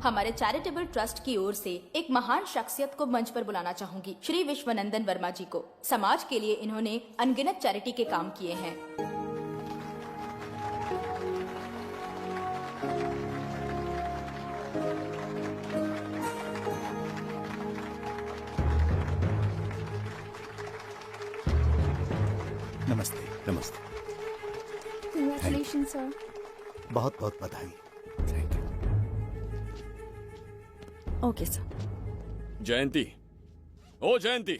हमारे चैरिटेबल ट्रस्ट की ओर से एक महान शख्सियत को मंच पर बुलाना चाहूंगी, श्री विश्वनंदन वर्मा जी को। समाज के लिए इन्होंने अनगिनत चैरिटी के काम किए हैं। नमस्ते। नमस्ते। Congratulation sir. बहुत बहुत बधाई। Okay sir. जयंती, ओ जयंती।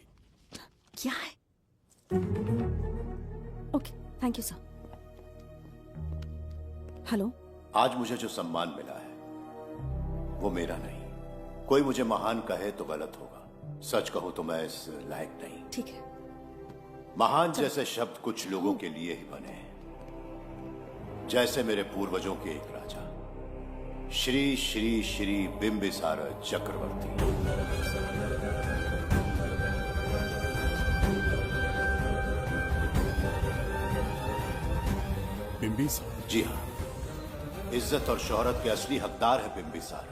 क्या है? Okay, thank you sir. Hello. आज मुझे जो सम्मान मिला है वो मेरा नहीं। कोई मुझे महान कहे तो गलत होगा, सच कहूं तो मैं इस लायक नहीं। ठीक है। महान जैसे शब्द कुछ लोगों के लिए ही बने हैं, जैसे मेरे पूर्वजों के एक राजा श्री श्री श्री बिंबिसार चक्रवर्ती। बिंबिसार? जी हाँ, इज्जत और शोहरत के असली हकदार है बिंबिसार।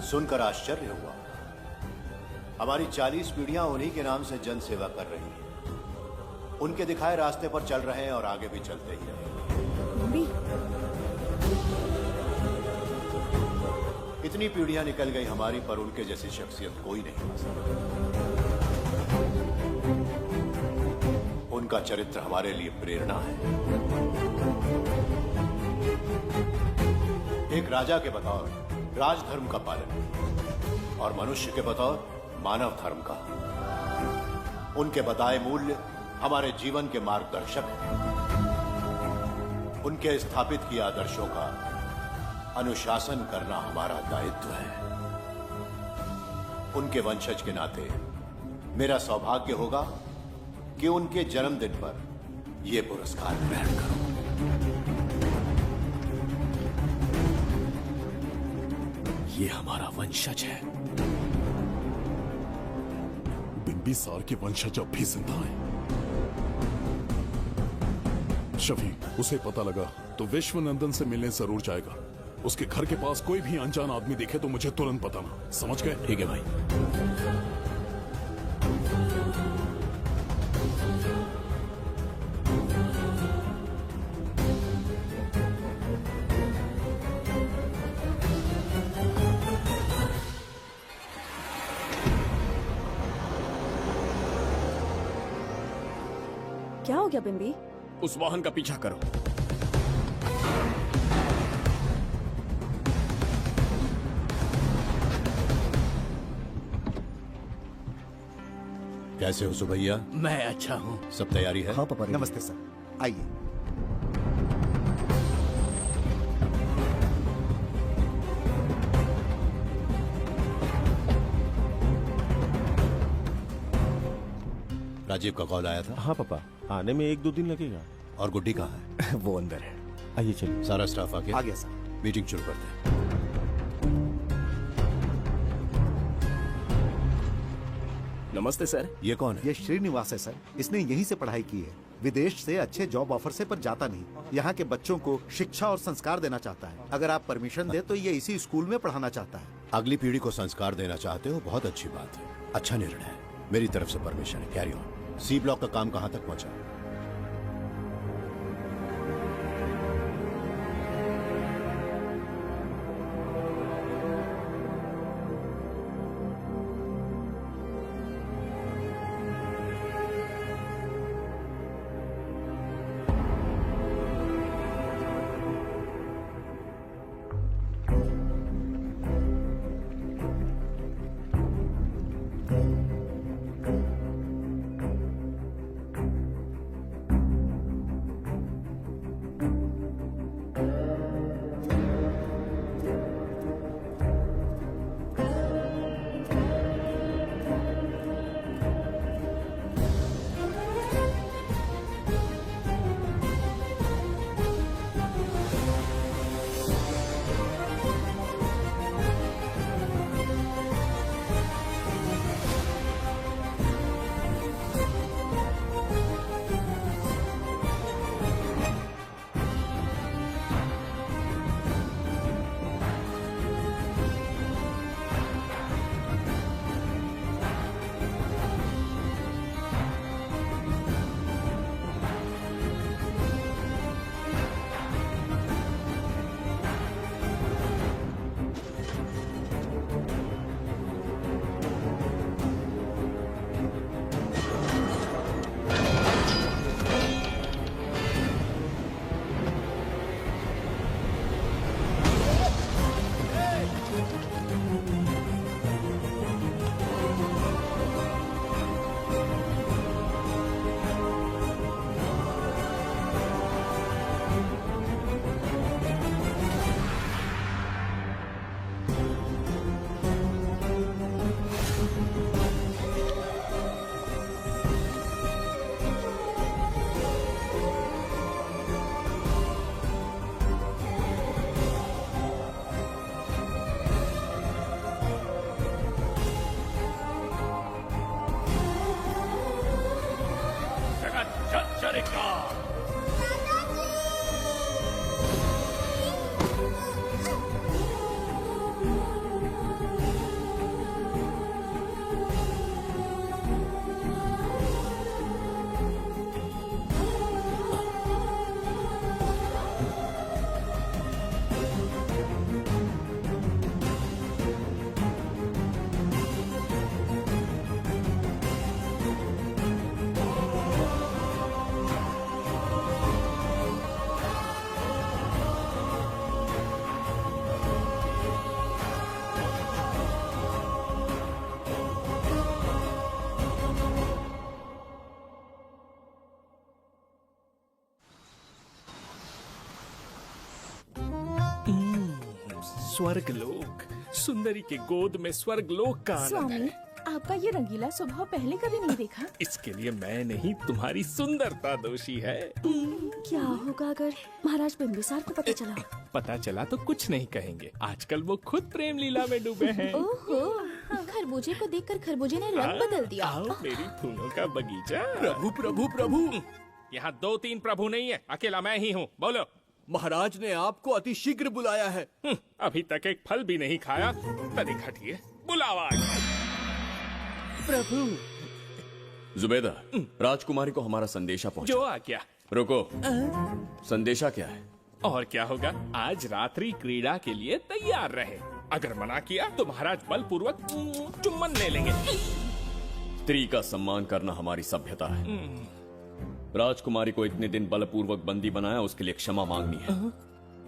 सुनकर आश्चर्य हुआ। हमारी 40 पीढ़ियां उन्हीं के नाम से जन सेवा कर रही हैं। उनके दिखाए रास्ते पर चल रहे हैं और आगे भी चलते ही रहेंगे। इतनी पीढ़ियां निकल गई हमारी, पर उनके जैसी शख्सियत कोई नहीं पा सकता। उनका चरित्र हमारे लिए प्रेरणा है। एक राजा के बतौर राजधर्म का पालन और मनुष्य के बतौर मानव धर्म का। उनके बताए मूल्य हमारे जीवन के मार्गदर्शक हैं। उनके स्थापित किए आदर्शों का अनुशासन करना हमारा दायित्व है। उनके वंशज के नाते मेरा सौभाग्य होगा कि उनके जन्मदिन पर यह पुरस्कार ग्रहण करूं। ये हमारा वंशज है। बिंबिसार के वंशज अब भी जिंदा हैं। शफी, उसे पता लगा तो विश्वनंदन से मिलने जरूर जाएगा। उसके घर के पास कोई भी अनजान आदमी दिखे तो मुझे तुरंत बताना, समझ गए? ठीक है भाई। क्या हो गया बिंबी? उस वाहन का पीछा करो। कैसे हो सुभैया? मैं अच्छा हूँ। सब तैयारी है? हाँ पापा। नमस्ते सर, आइए। राजीव का कॉल आया था? हाँ पापा, आने में 1-2 दिन लगेगा। और गुड्डी कहाँ है? वो अंदर है। आइए चलिए। सारा स्टाफ आ गया? आ गया सर। मीटिंग शुरू करते हैं। नमस्ते सर। ये कौन है? ये श्रीनिवास है सर। इसने यहीं से पढ़ाई की है। विदेश से अच्छे जॉब ऑफर से पर जाता नहीं। यहाँ के बच्चों को शिक्षा और संस्कार देना चाहता है। अगर आप परमिशन दे तो ये इसी स्कूल में पढ़ाना चाहता है। अगली पीढ़ी को संस्कार देना चाहते हो, बहुत अच्छी बात है। अच्छा निर्णय है। मेरी तरफ से परमिशन है। Carry on. सी ब्लॉक का काम कहाँ तक पहुँचा? स्वर्गलोक, सुंदरी के गोद में स्वर्गलोक का आनंद स्वामी, है। आपका ये रंगीला स्वभाव पहले कभी नहीं देखा। इसके लिए मैं नहीं, तुम्हारी सुंदरता दोषी है। क्या होगा अगर महाराज बिंबिसार को पता चला? पता चला तो कुछ नहीं कहेंगे। आजकल वो खुद प्रेम लीला में डूबे हैं। ओहो, खरबूजे को देखकर खरबूजे ने रंग बदल दिया। आओ मेरी फूलों का बगीचा। प्रभु प्रभु प्रभु, यहाँ 2-3 प्रभु नहीं है, अकेला मैं ही हूँ। बोलो। महाराज ने आपको अति शीघ्र बुलाया है। अभी तक एक फल भी नहीं खाया, तनिक हटिए, बुलावा। प्रभु। जुबेदा, राजकुमारी को हमारा संदेशा पहुंचा। जो आ गया। रुको, संदेशा क्या है? और क्या होगा, आज रात्रि क्रीड़ा के लिए तैयार रहे। अगर मना किया तो महाराज बलपूर्वक चुम्बन ले लेंगे। स्त्री का सम्मान करना हमारी सभ्यता है। राजकुमारी को इतने दिन बलपूर्वक बंदी बनाया, उसके लिए क्षमा मांगनी है।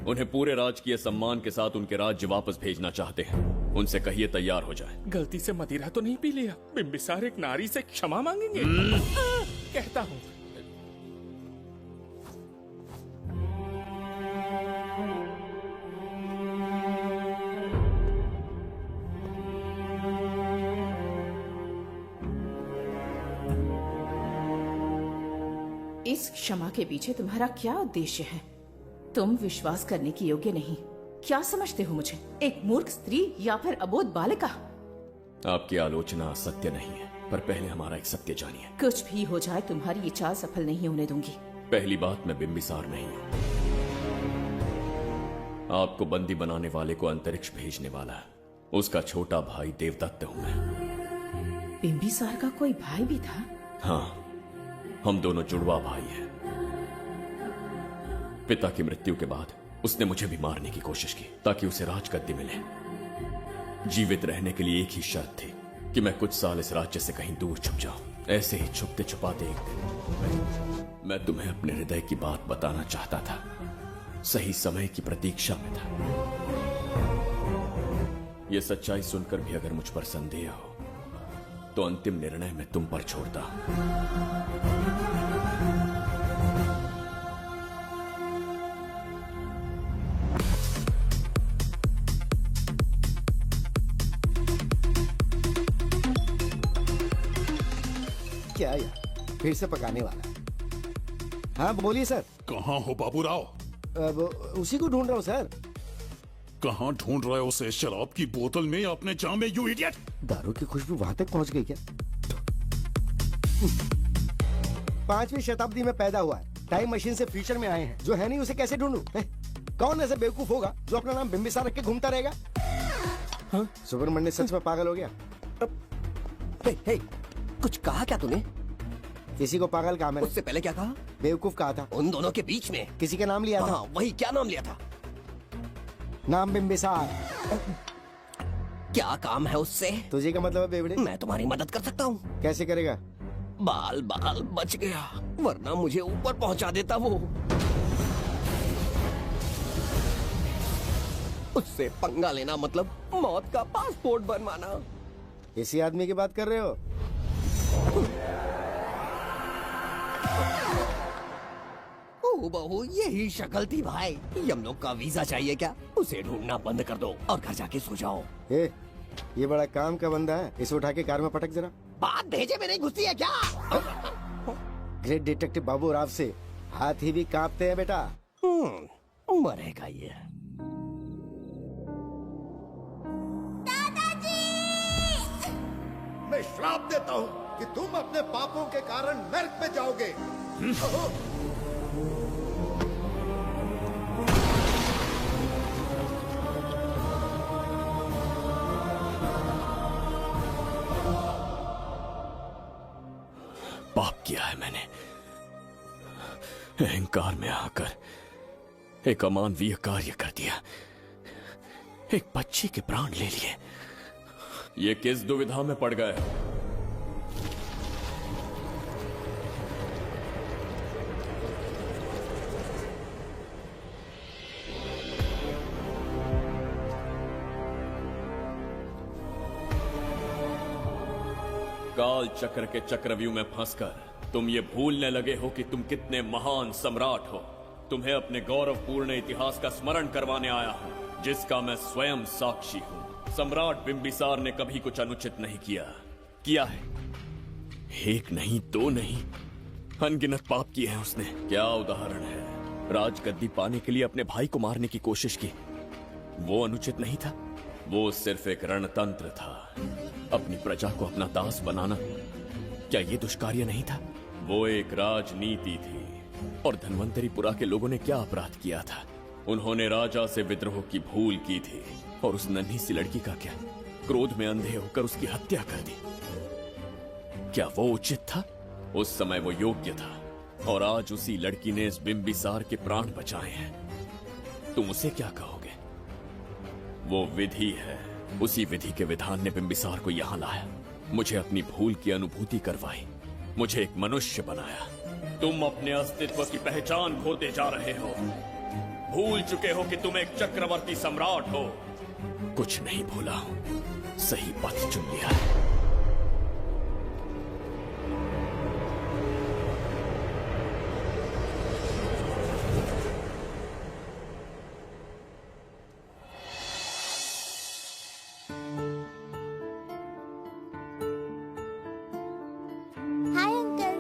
उन्हें पूरे राजकीय सम्मान के साथ उनके राज्य वापस भेजना चाहते हैं। उनसे कहिए तैयार हो जाए। गलती से मदिरा तो नहीं पी लिया? बिंबिसार एक नारी से क्षमा मांगेंगे? कहता हूँ। इस क्षमा के पीछे तुम्हारा क्या उद्देश्य है? तुम विश्वास करने की योग्य नहीं। क्या समझते हो मुझे, एक मूर्ख स्त्री या फिर अबोध बालिका? आपकी आलोचना सत्य नहीं है, पर पहले हमारा एक सत्य जानिए। कुछ भी हो जाए तुम्हारी ये चाल सफल नहीं होने दूंगी। पहली बात, मैं बिंबिसार नहीं हूँ। आपको बंदी बनाने वाले को अंतरिक्ष भेजने वाला उसका छोटा भाई देवदत्त हूँ मैं। बिंबिसार का कोई भाई भी था? हाँ, हम दोनों जुड़वा भाई हैं। पिता की मृत्यु के बाद उसने मुझे भी मारने की कोशिश की ताकि उसे राजगद्दी मिले। जीवित रहने के लिए एक ही शर्त थी कि मैं कुछ साल इस राज्य से कहीं दूर छुप जाऊं। ऐसे ही छुपते छुपाते एक दिन मैं तुम्हें अपने हृदय की बात बताना चाहता था। सही समय की प्रतीक्षा में था। यह सच्चाई सुनकर भी अगर मुझ पर संदेह हो तो अंतिम निर्णय मैं तुम पर छोड़ता हूं। क्या यार, फिर से पकाने वाला है? हाँ बोलिए सर। कहाँ हो बाबूराव? अब उसी को ढूंढ रहा हूँ सर। कहाँ ढूंढ रहे हो उसे? शराब की बोतल में या अपने जाम में, यू इडियट? दारू की खुशबू वहां तक पहुंच गई क्या? 5वीं शताब्दी में पैदा हुआ है, टाइम मशीन से फ्यूचर में आए हैं। जो है नहीं उसे कैसे ढूंढूं? कौन ऐसा बेवकूफ होगा जो अपना नाम बिंबिसार रख के घूमता रहेगा? हाँ? सुब्रमण्य सच में पागल हो गया। हे, कुछ कहा क्या तूने? किसी को पागल कहा मैंने। उससे पहले क्या कहा? बेवकूफ कहा था। उन दोनों के बीच में किसी का नाम लिया था। वही, क्या नाम लिया था? नाम बिंबिसार। क्या काम है उससे? तुझे का मतलब है बेवड़े? मैं तुम्हारी मदद कर सकता हूँ। कैसे करेगा? बाल बाल बच गया, वरना मुझे ऊपर पहुंचा देता वो। उससे पंगा लेना मतलब मौत का पासपोर्ट बनवाना। इसी आदमी की बात कर रहे हो? ओ बहू, यही शक्ल थी भाई। यमलोक का वीजा चाहिए क्या? उसे ढूंढना बंद कर दो और घर जाके सो जाओ। ये बड़ा काम का बंदा है, इसे उठा के कार में पटक जरा। बात भेजे में नहीं घुसती है क्या? ग्रेट डिटेक्टिव बाबू राव से हाथी भी कांपते हैं बेटा। मरेगा ये। मैं श्राप देता हूँ कि तुम अपने पापों के कारण नर्क में जाओगे। पाप किया है मैंने। अहंकार में आकर एक अमानवीय कार्य कर दिया। एक बच्ची के प्राण ले लिए। ये किस दुविधा में पड़ गए? काल चक्र के चक्रव्यूह में फंसकर तुम ये भूलने लगे हो कि तुम कितने महान सम्राट हो। तुम्हें अपने गौरवपूर्ण इतिहास का स्मरण करवाने आया हूं, जिसका मैं स्वयं साक्षी हूं। सम्राट बिंबिसार ने कभी कुछ अनुचित नहीं किया है। एक नहीं, दो नहीं, अनगिनत पाप किए हैं उसने। क्या उदाहरण है? राजगद्दी पाने के लिए अपने भाई को मारने की कोशिश की। वो अनुचित नहीं था? वो सिर्फ एक रणतंत्र था। अपनी प्रजा को अपना दास बनाना, क्या ये दुष्कार्य नहीं था? वो एक राजनीति थी। और धन्वंतरीपुरा के लोगों ने क्या अपराध किया था? उन्होंने राजा से विद्रोह की भूल की थी। और उस नन्ही सी लड़की का क्या? क्रोध में अंधे होकर उसकी हत्या कर दी। क्या वो उचित था? उस समय वो योग्य था। और आज उसी लड़की ने इस बिंबिसार के प्राण बचाए हैं। तुम उसे क्या कहोगे? वो विधि है। उसी विधि के विधान ने बिंबिसार को यहां लाया, मुझे अपनी भूल की अनुभूति करवाई, मुझे एक मनुष्य बनाया। तुम अपने अस्तित्व की पहचान खोते जा रहे हो। भूल चुके हो कि तुम एक चक्रवर्ती सम्राट हो। कुछ नहीं भूला हूं, सही पथ चुन लिया है। Hi uncle.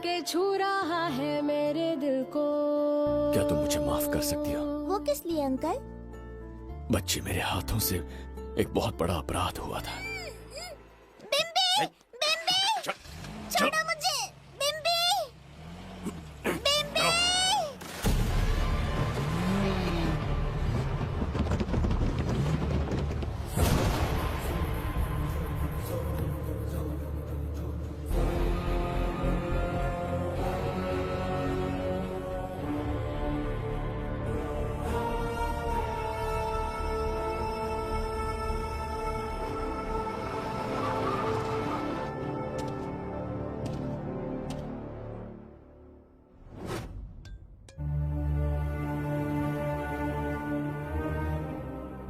के छू रहा है मेरे दिल को। क्या तुम मुझे माफ कर सकती हो? वो किस लिए अंकल? बच्ची, मेरे हाथों से एक बहुत बड़ा अपराध हुआ था। बिम्बी! बिम्बी! छोड़ो मुझे! बिम्बी! बिम्बी!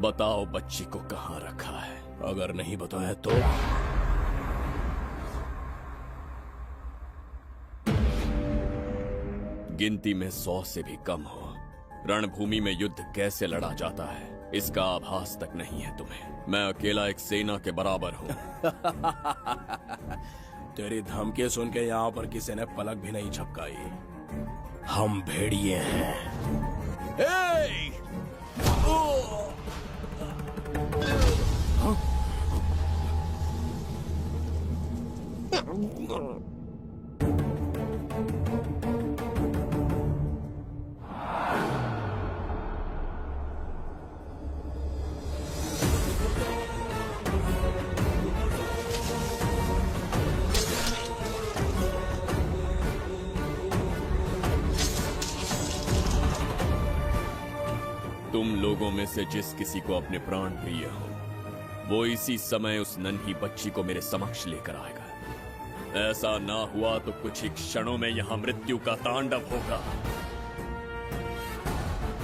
बताओ बच्ची को कहाँ रखा है? अगर नहीं बताया तो गिनती में 100 से भी कम हो। रणभूमि में युद्ध कैसे लड़ा जाता है इसका आभास तक नहीं है तुम्हें। मैं अकेला एक सेना के बराबर हूँ। तेरी धमकी सुन के यहाँ पर किसी ने पलक भी नहीं झपकाई। हम भेड़िए हैं। तुम लोगों में से जिस किसी को अपने प्राण प्रिय हो वो इसी समय उस नन्ही बच्ची को मेरे समक्ष लेकर आएगा। ऐसा ना हुआ तो कुछ ही क्षणों में यहाँ मृत्यु का तांडव होगा।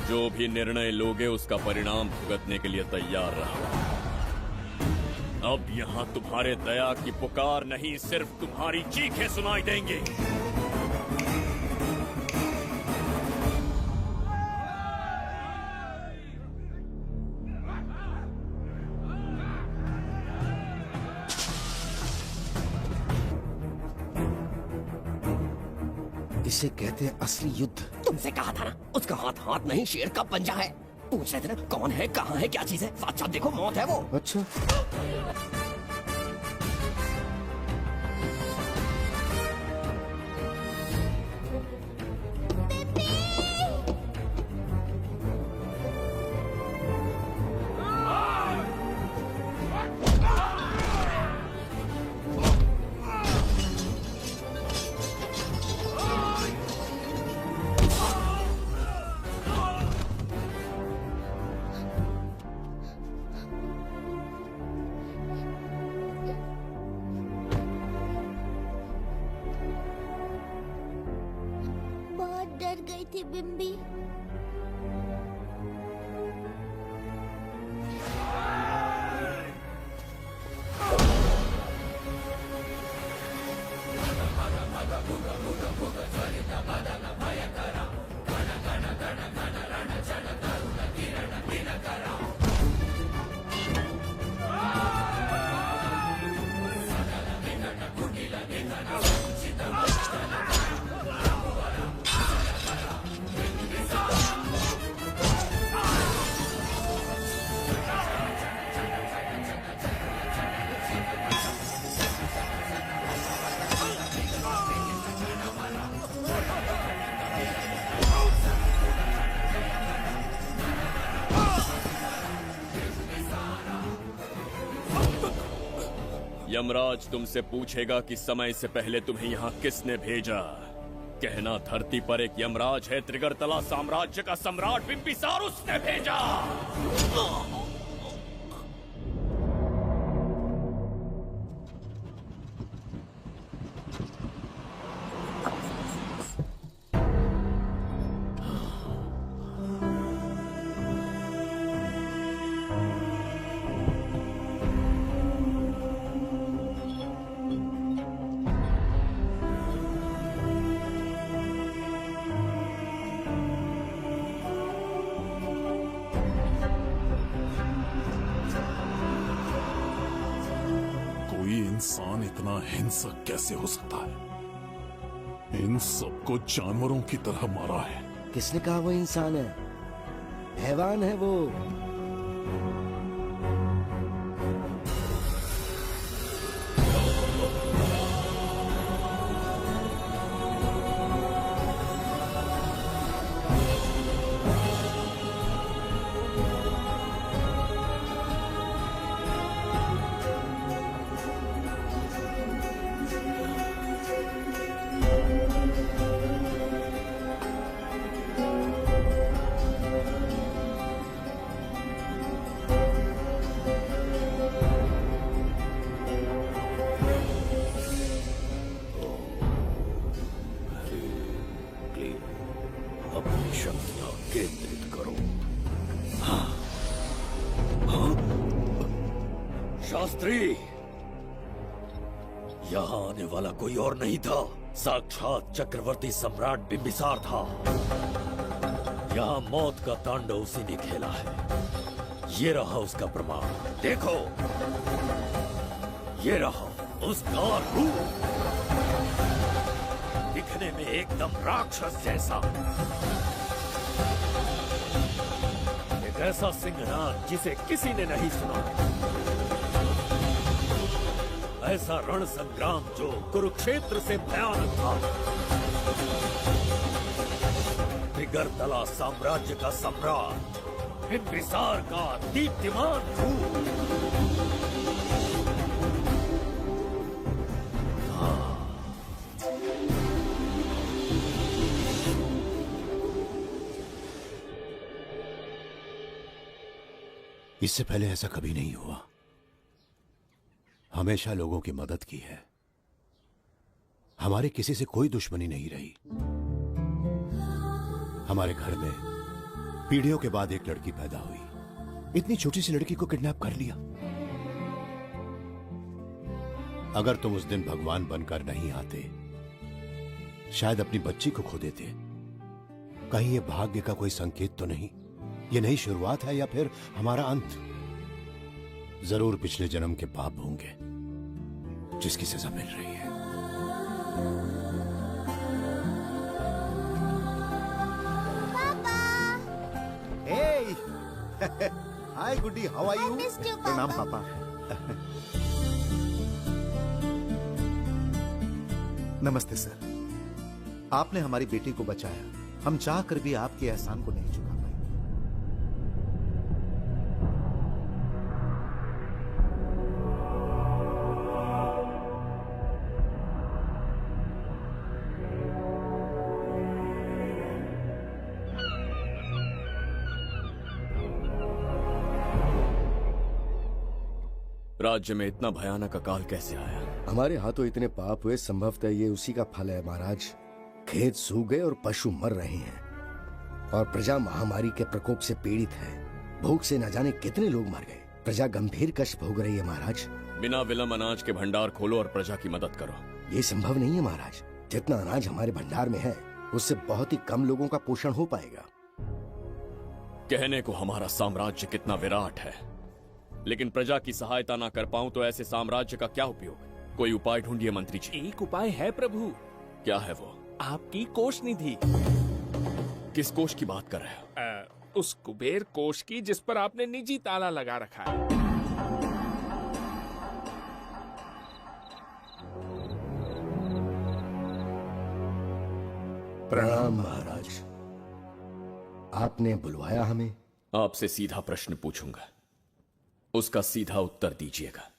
जो भी निर्णय लोगे उसका परिणाम भुगतने के लिए तैयार रहो। अब यहाँ तुम्हारे दया की पुकार नहीं, सिर्फ तुम्हारी चीखें सुनाई देंगी। इसे कहते हैं असली युद्ध। तुमसे कहा था ना, उसका हाथ हाथ नहीं शेर का पंजा है। पूछ रहे थे ना कौन है, कहाँ है, क्या चीज है। साथ साथ देखो, मौत है वो। अच्छा, बहुत डर गई थी बिम्बी। यमराज तुमसे पूछेगा कि समय से पहले तुम्हें यहाँ किसने भेजा। कहना धरती पर एक यमराज है, त्रिगर्तला साम्राज्य का सम्राट बिम्बिसार उसने भेजा। इंसान इतना हिंसक कैसे हो सकता है? इन सबको जानवरों की तरह मारा है। किसने कहा वो इंसान है? हैवान है वो। अपनी शक्तियां केंद्रित करो। शास्त्री, यहाँ आने वाला कोई और नहीं था, साक्षात चक्रवर्ती सम्राट बिंबिसार था। यहाँ मौत का तांडव उसी ने खेला है। ये रहा उसका प्रमाण, देखो, ये रहा उसका रूप, दिखने में एकदम राक्षस जैसा। एक ऐसा सिंहनाद जिसे किसी ने नहीं सुना, ऐसा रण संग्राम जो कुरुक्षेत्र से भयानक था। त्रिगर्तला साम्राज्य का सम्राट, बिंबिसार का दीप्तिमान रूप। इससे पहले ऐसा कभी नहीं हुआ। हमेशा लोगों की मदद की है। हमारे किसी से कोई दुश्मनी नहीं रही। हमारे घर में पीढ़ियों के बाद एक लड़की पैदा हुई। इतनी छोटी सी लड़की को किडनैप कर लिया। अगर तुम उस दिन भगवान बनकर नहीं आते, शायद अपनी बच्ची को खो देते। कहीं ये भाग्य का कोई संकेत तो नहीं? ये नई शुरुआत है या फिर हमारा अंत? जरूर पिछले जन्म के पाप होंगे जिसकी सजा मिल रही है। हाय गुड्डी, हाउ आर यू? प्रणाम पापा। नमस्ते सर। आपने हमारी बेटी को बचाया। हम चाह कर भी आपके एहसान को नहीं चुका पाए। राज्य में इतना भयानक अकाल कैसे आया? हमारे हाथों इतने पाप हुए, संभवतः ये उसी का फल है महाराज। खेत सूख गए और पशु मर रहे हैं और प्रजा महामारी के प्रकोप से पीड़ित है। भूख से न जाने कितने लोग मर गए। प्रजा गंभीर कष्ट भोग रही है महाराज। बिना विलंब अनाज के भंडार खोलो और प्रजा की मदद करो। ये संभव नहीं है महाराज। जितना अनाज हमारे भंडार में है, उससे बहुत ही कम लोगों का पोषण हो पाएगा। कहने को हमारा साम्राज्य कितना विराट है, लेकिन प्रजा की सहायता ना कर पाऊं तो ऐसे साम्राज्य का क्या उपयोग? कोई उपाय ढूंढिए मंत्री जी। एक उपाय है प्रभु। क्या है वो? आपकी कोष निधि। किस कोष की बात कर रहे हो? उस कुबेर कोष की जिस पर आपने निजी ताला लगा रखा है। प्रणाम महाराज। आपने बुलवाया हमें? आपसे सीधा प्रश्न पूछूंगा, उसका सीधा उत्तर दीजिएगा।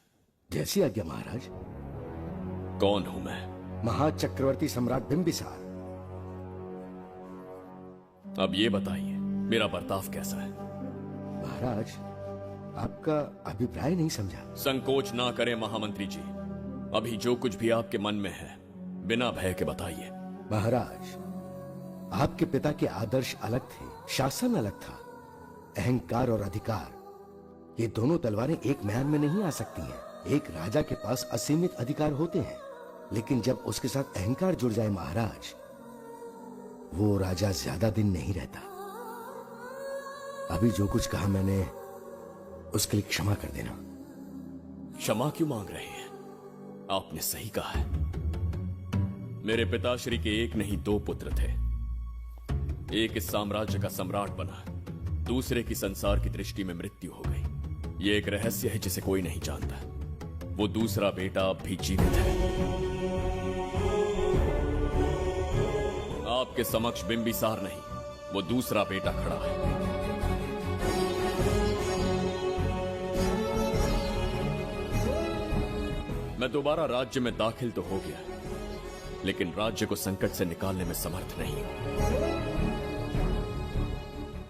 जैसी आज्ञा महाराज। कौन हूं मैं? महाचक्रवर्ती सम्राट बिंबिसार। अब ये बताइए, मेरा बर्ताव कैसा है? महाराज, आपका अभिप्राय नहीं समझा। संकोच ना करें महामंत्री जी। अभी जो कुछ भी आपके मन में है, बिना भय के बताइए। महाराज, आपके पिता के आदर्श अलग थे, शासन अलग था। अहंकार और अधिकार, ये दोनों तलवारें एक म्यान में नहीं आ सकती हैं। एक राजा के पास असीमित अधिकार होते हैं, लेकिन जब उसके साथ अहंकार जुड़ जाए महाराज, वो राजा ज्यादा दिन नहीं रहता। अभी जो कुछ कहा मैंने, उसके लिए क्षमा कर देना। क्षमा क्यों मांग रहे हैं? आपने सही कहा है। मेरे पिताश्री के एक नहीं 2 पुत्र थे। एक इस साम्राज्य का सम्राट बना, दूसरे की संसार की दृष्टि में मृत्यु हो गई। ये एक रहस्य है जिसे कोई नहीं जानता। वो दूसरा बेटा अब भी जीवित है। आपके समक्ष बिंबिसार नहीं, वो दूसरा बेटा खड़ा है। मैं दोबारा राज्य में दाखिल तो हो गया, लेकिन राज्य को संकट से निकालने में समर्थ नहीं हूं।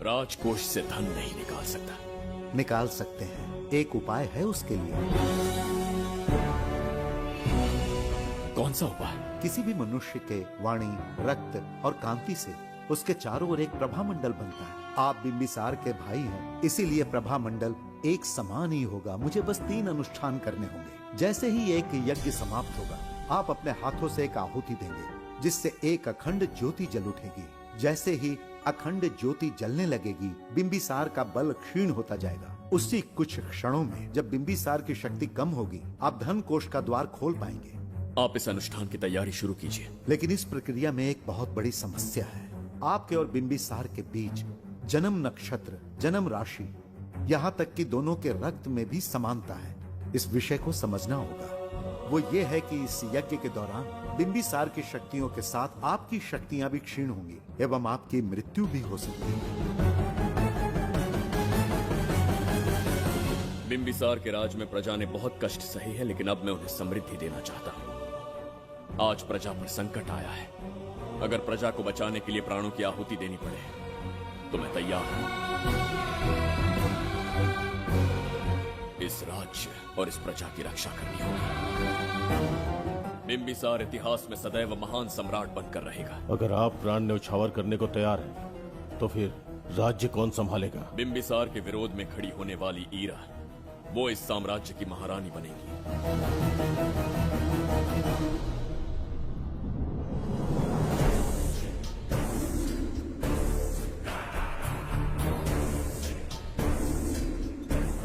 राजकोष से धन नहीं निकाल सकता। निकाल सकते हैं, एक उपाय है उसके लिए। कौन सा उपाय? किसी भी मनुष्य के वाणी, रक्त और कांति से उसके चारों ओर एक प्रभामंडल बनता है। आप बिंबिसार के भाई हैं, इसीलिए प्रभामंडल एक समान ही होगा। मुझे बस 3 अनुष्ठान करने होंगे। जैसे ही एक यज्ञ समाप्त होगा, आप अपने हाथों से एक आहुति देंगे, जिससे एक अखंड ज्योति जल उठेगी। जैसे ही अखंड ज्योति जलने लगेगी, बिंबिसार का बल क्षीण होता जाएगा। उसी कुछ क्षणों में जब बिंबिसार की शक्ति कम होगी, आप धन कोष का द्वार खोल पाएंगे। आप इस अनुष्ठान की तैयारी शुरू कीजिए। लेकिन इस प्रक्रिया में एक बहुत बड़ी समस्या है। आपके और बिंबिसार के बीच जन्म नक्षत्र, जन्म राशि, यहाँ तक कि दोनों के रक्त में भी समानता है। इस विषय को समझना होगा। वो ये है कि इस यज्ञ के दौरान बिंबिसार की शक्तियों के साथ आपकी शक्तियां भी क्षीण होंगी एवं आपकी मृत्यु भी हो सकती है। बिंबिसार के राज में प्रजा ने बहुत कष्ट सहे है, लेकिन अब मैं उन्हें समृद्धि देना चाहता हूँ। आज प्रजा पर संकट आया है। अगर प्रजा को बचाने के लिए प्राणों की आहुति देनी पड़े तो मैं तैयार हूं। इस राज्य और इस प्रजा की रक्षा करनी होगी। बिंबिसार इतिहास में सदैव महान सम्राट बनकर रहेगा। अगर आप प्राण न्यौछावर करने को तैयार हैं, तो फिर राज्य कौन संभालेगा? बिंबिसार के विरोध में खड़ी होने वाली ईरा, वो इस साम्राज्य की महारानी बनेगी।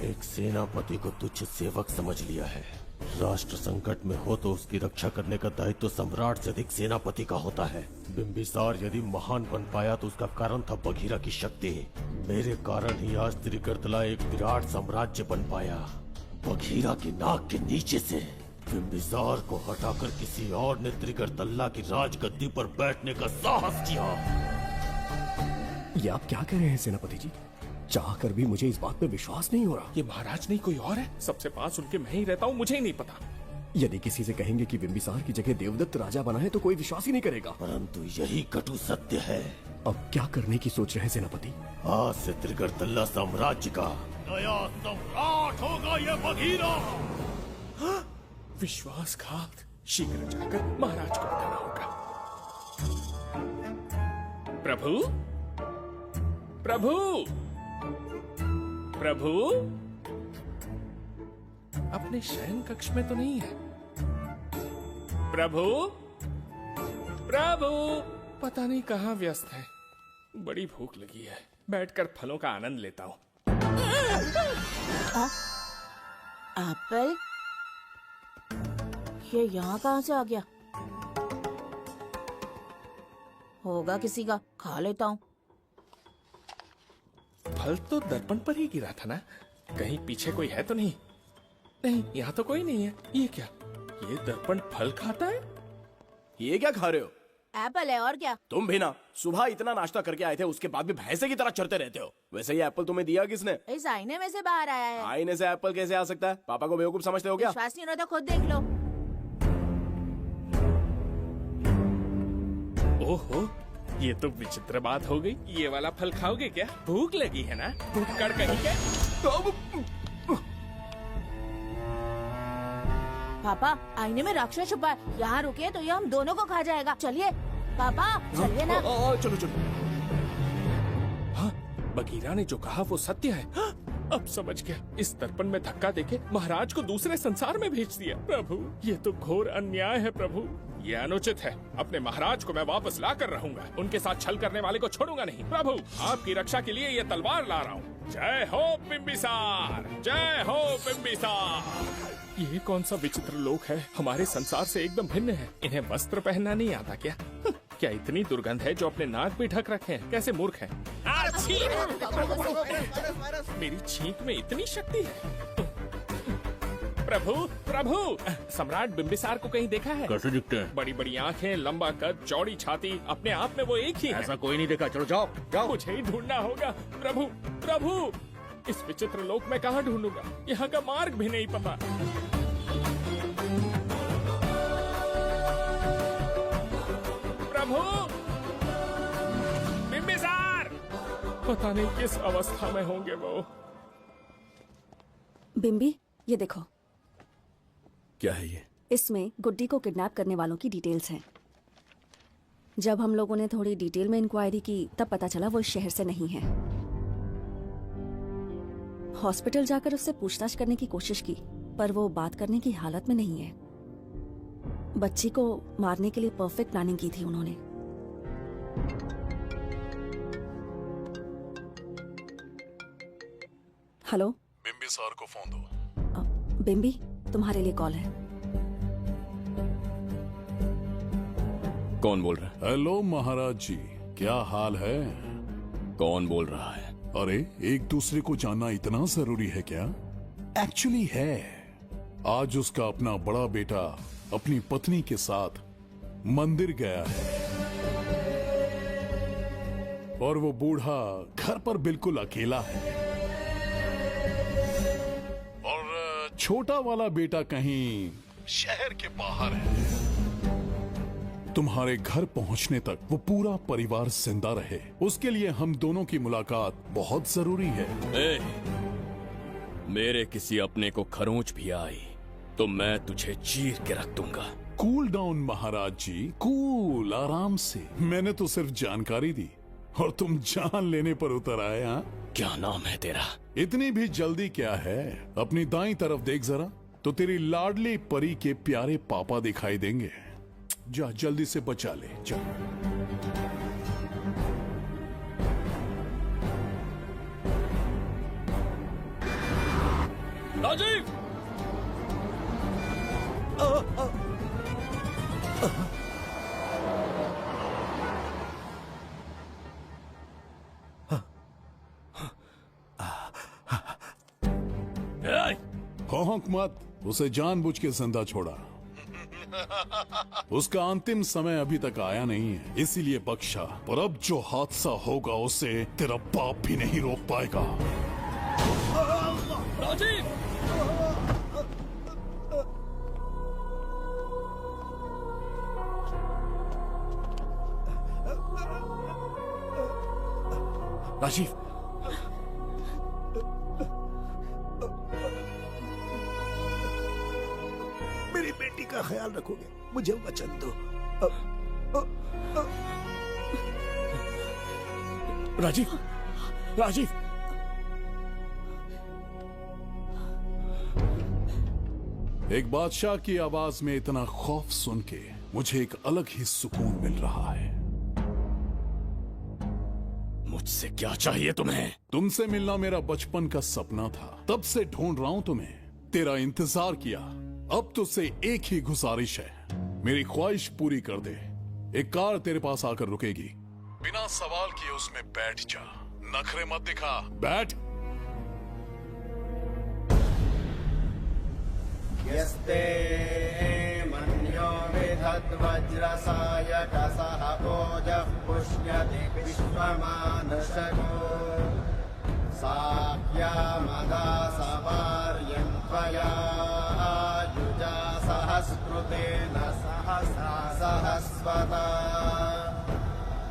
एक सेनापति को तुच्छ सेवक समझ लिया है। राष्ट्र संकट में हो तो उसकी रक्षा करने का दायित्व तो सम्राट से अधिक सेनापति का होता है। बिंबिसार यदि महान बन पाया तो उसका कारण था बघीरा की शक्ति। मेरे कारण ही आज त्रिगर्तला एक विराट साम्राज्य बन पाया। बघीरा की नाक के नीचे से बिंबिसार को हटाकर किसी और ने त्रिगर्तला की राजगद्दी पर बैठने का साहस किया। ये आप क्या कह रहे हैं सेनापति जी? चाहकर भी मुझे इस बात पे विश्वास नहीं हो रहा। ये महाराज नहीं कोई और है। सबसे पास उनके मैं ही रहता हूँ, मुझे ही नहीं पता। यदि किसी से कहेंगे कि बिंबिसार की जगह देवदत्त राजा बना है तो कोई विश्वास ही नहीं करेगा। परंतु यही कटु सत्य है। अब क्या करने की सोच रहे हैं सेनापति? आज से त्रिगर्तला साम्राज्य का नया सम्राट होगा ये बघीरा। विश्वासघात। शीघ्र जाकर महाराज को बताना होगा। प्रभु, प्रभु, प्रभु, अपने शयन कक्ष में तो नहीं है। प्रभु, प्रभु, पता नहीं कहाँ व्यस्त है। बड़ी भूख लगी है, बैठकर फलों का आनंद लेता हूँ। एप्पल? ये यहाँ कहाँ से आ गया? होगा किसी का, खा लेता हूँ। फल तो दर्पण पर ही गिरा था ना? कहीं पीछे कोई है तो नहीं? नहीं, यहाँ तो कोई नहीं है। ये क्या? ये दर्पण फल खाता है? ये क्या खा रहे हो? एप्पल है और क्या? तुम भी ना सुबह इतना नाश्ता करके आए थे, उसके बाद भी भैंसे की तरह चरते रहते हो। वैसे ये एप्पल तुम्हें दिया किसने? इस आईने में से बाहर आया है। आईने से एप्पल कैसे आ सकता है? पापा को बेवकूफ समझते हो क्या? विश्वास नहीं हो रहा तो खुद देख लो। ओहो, ये तो विचित्र बात हो गई। ये वाला फल खाओगे क्या? भूख लगी है ना? भूखड़ कहीं के? पापा, आईने में राक्षस छुपा है। यहाँ रुके तो ये हम दोनों को खा जाएगा। चलिए पापा, चलिए ना। चलो चलो। हाँ, बघीरा ने जो कहा वो सत्य है। हाँ, अब समझ गया। इस दर्पण में धक्का देके महाराज को दूसरे संसार में भेज दिया। प्रभु, ये तो घोर अन्याय है। प्रभु, ये अनुचित है। अपने महाराज को मैं वापस ला कर रहूंगा। उनके साथ छल करने वाले को छोड़ूंगा नहीं। प्रभु, आपकी रक्षा के लिए ये तलवार ला रहा हूँ। जय हो बिंबिसार, जय हो बिंबिसार। ये कौन सा विचित्र लोक है, हमारे संसार से एकदम भिन्न है। इन्हें वस्त्र पहनना नहीं आता क्या? क्या इतनी दुर्गंध है जो अपने नाक भी ढक रखे हैं? कैसे मूर्ख हैं? मेरी छींक में इतनी शक्ति है। प्रभु प्रभु, सम्राट बिम्बिसार को कहीं देखा है? कैसे दिखते हैं? बड़ी बड़ी आंखें, लंबा कद, चौड़ी छाती, अपने आप में वो एक ही है। ऐसा कोई नहीं देखा। चलो जाओ जाओ। मुझे ही ढूंढना होगा। प्रभु प्रभु, इस विचित्र लोक में कहाँ ढूंढूंगा? यहाँ का मार्ग भी नहीं पता। प्रभु बिम्बिसार, पता नहीं किस अवस्था में होंगे वो। बिम्बी, ये देखो। क्या है ये? इसमें गुड्डी को किडनैप करने वालों की डिटेल्स हैं। जब हम लोगों ने थोड़ी डिटेल में इंक्वायरी की तब पता चला वो इस शहर से नहीं है। हॉस्पिटल जाकर उससे पूछताछ करने की कोशिश की पर वो बात करने की हालत में नहीं है। बच्ची को मारने के लिए परफेक्ट प्लानिंग की थी उन्होंने। हेलो, बिम्बी सर को फोन दो। बिम्बी, तुम्हारे लिए कॉल है। कौन बोल रहा है? हेलो महाराज जी, क्या हाल है? कौन बोल रहा है? अरे, एक दूसरे को जानना इतना जरूरी है क्या? एक्चुअली है। आज उसका अपना बड़ा बेटा अपनी पत्नी के साथ मंदिर गया है और वो बूढ़ा घर पर बिल्कुल अकेला है और छोटा वाला बेटा कहीं शहर के बाहर है। तुम्हारे घर पहुंचने तक वो पूरा परिवार जिंदा रहे, उसके लिए हम दोनों की मुलाकात बहुत जरूरी है। मेरे किसी अपने को खरोंच भी आई तो मैं तुझे चीर के रख दूंगा। कूल डाउन महाराज जी, कूल, आराम से। मैंने तो सिर्फ जानकारी दी और तुम जान लेने पर उतर आए। हाँ, क्या नाम है तेरा? इतनी भी जल्दी क्या है? अपनी दाईं तरफ देख जरा, तो तेरी लाडली परी के प्यारे पापा दिखाई देंगे। जा, जल्दी से बचा ले, जा। राजीव! भौंक मत, उसे जानबूझ के जिंदा छोड़ा। उसका अंतिम समय अभी तक आया नहीं है, इसीलिए बख्शा। पर अब जो हादसा होगा उसे तेरा बाप भी नहीं रोक पाएगा। राजीव! राजीव! मेरी बेटी का ख्याल रखोगे? मुझे वचन दो। राजीव! राजीव! एक बादशाह की आवाज में इतना खौफ सुन के मुझे एक अलग ही सुकून मिल रहा है। मुझसे क्या चाहिए तुम्हें? तुमसे मिलना मेरा बचपन का सपना था, तब से ढूंढ रहा हूं तुम्हें। तेरा इंतजार किया, अब तुझसे एक ही गुजारिश है, मेरी ख्वाहिश पूरी कर दे। एक कार तेरे पास आकर रुकेगी, बिना सवाल किए उसमें बैठ जा, नखरे मत दिखा, बैठ। यस्ते मन्यो विधद्वज्रसायकसः भोजः पुष्यति विश्वमानशको साख्यामदासवार्यं त्वया युजा सहस्कृतेन सहसा सहस्वता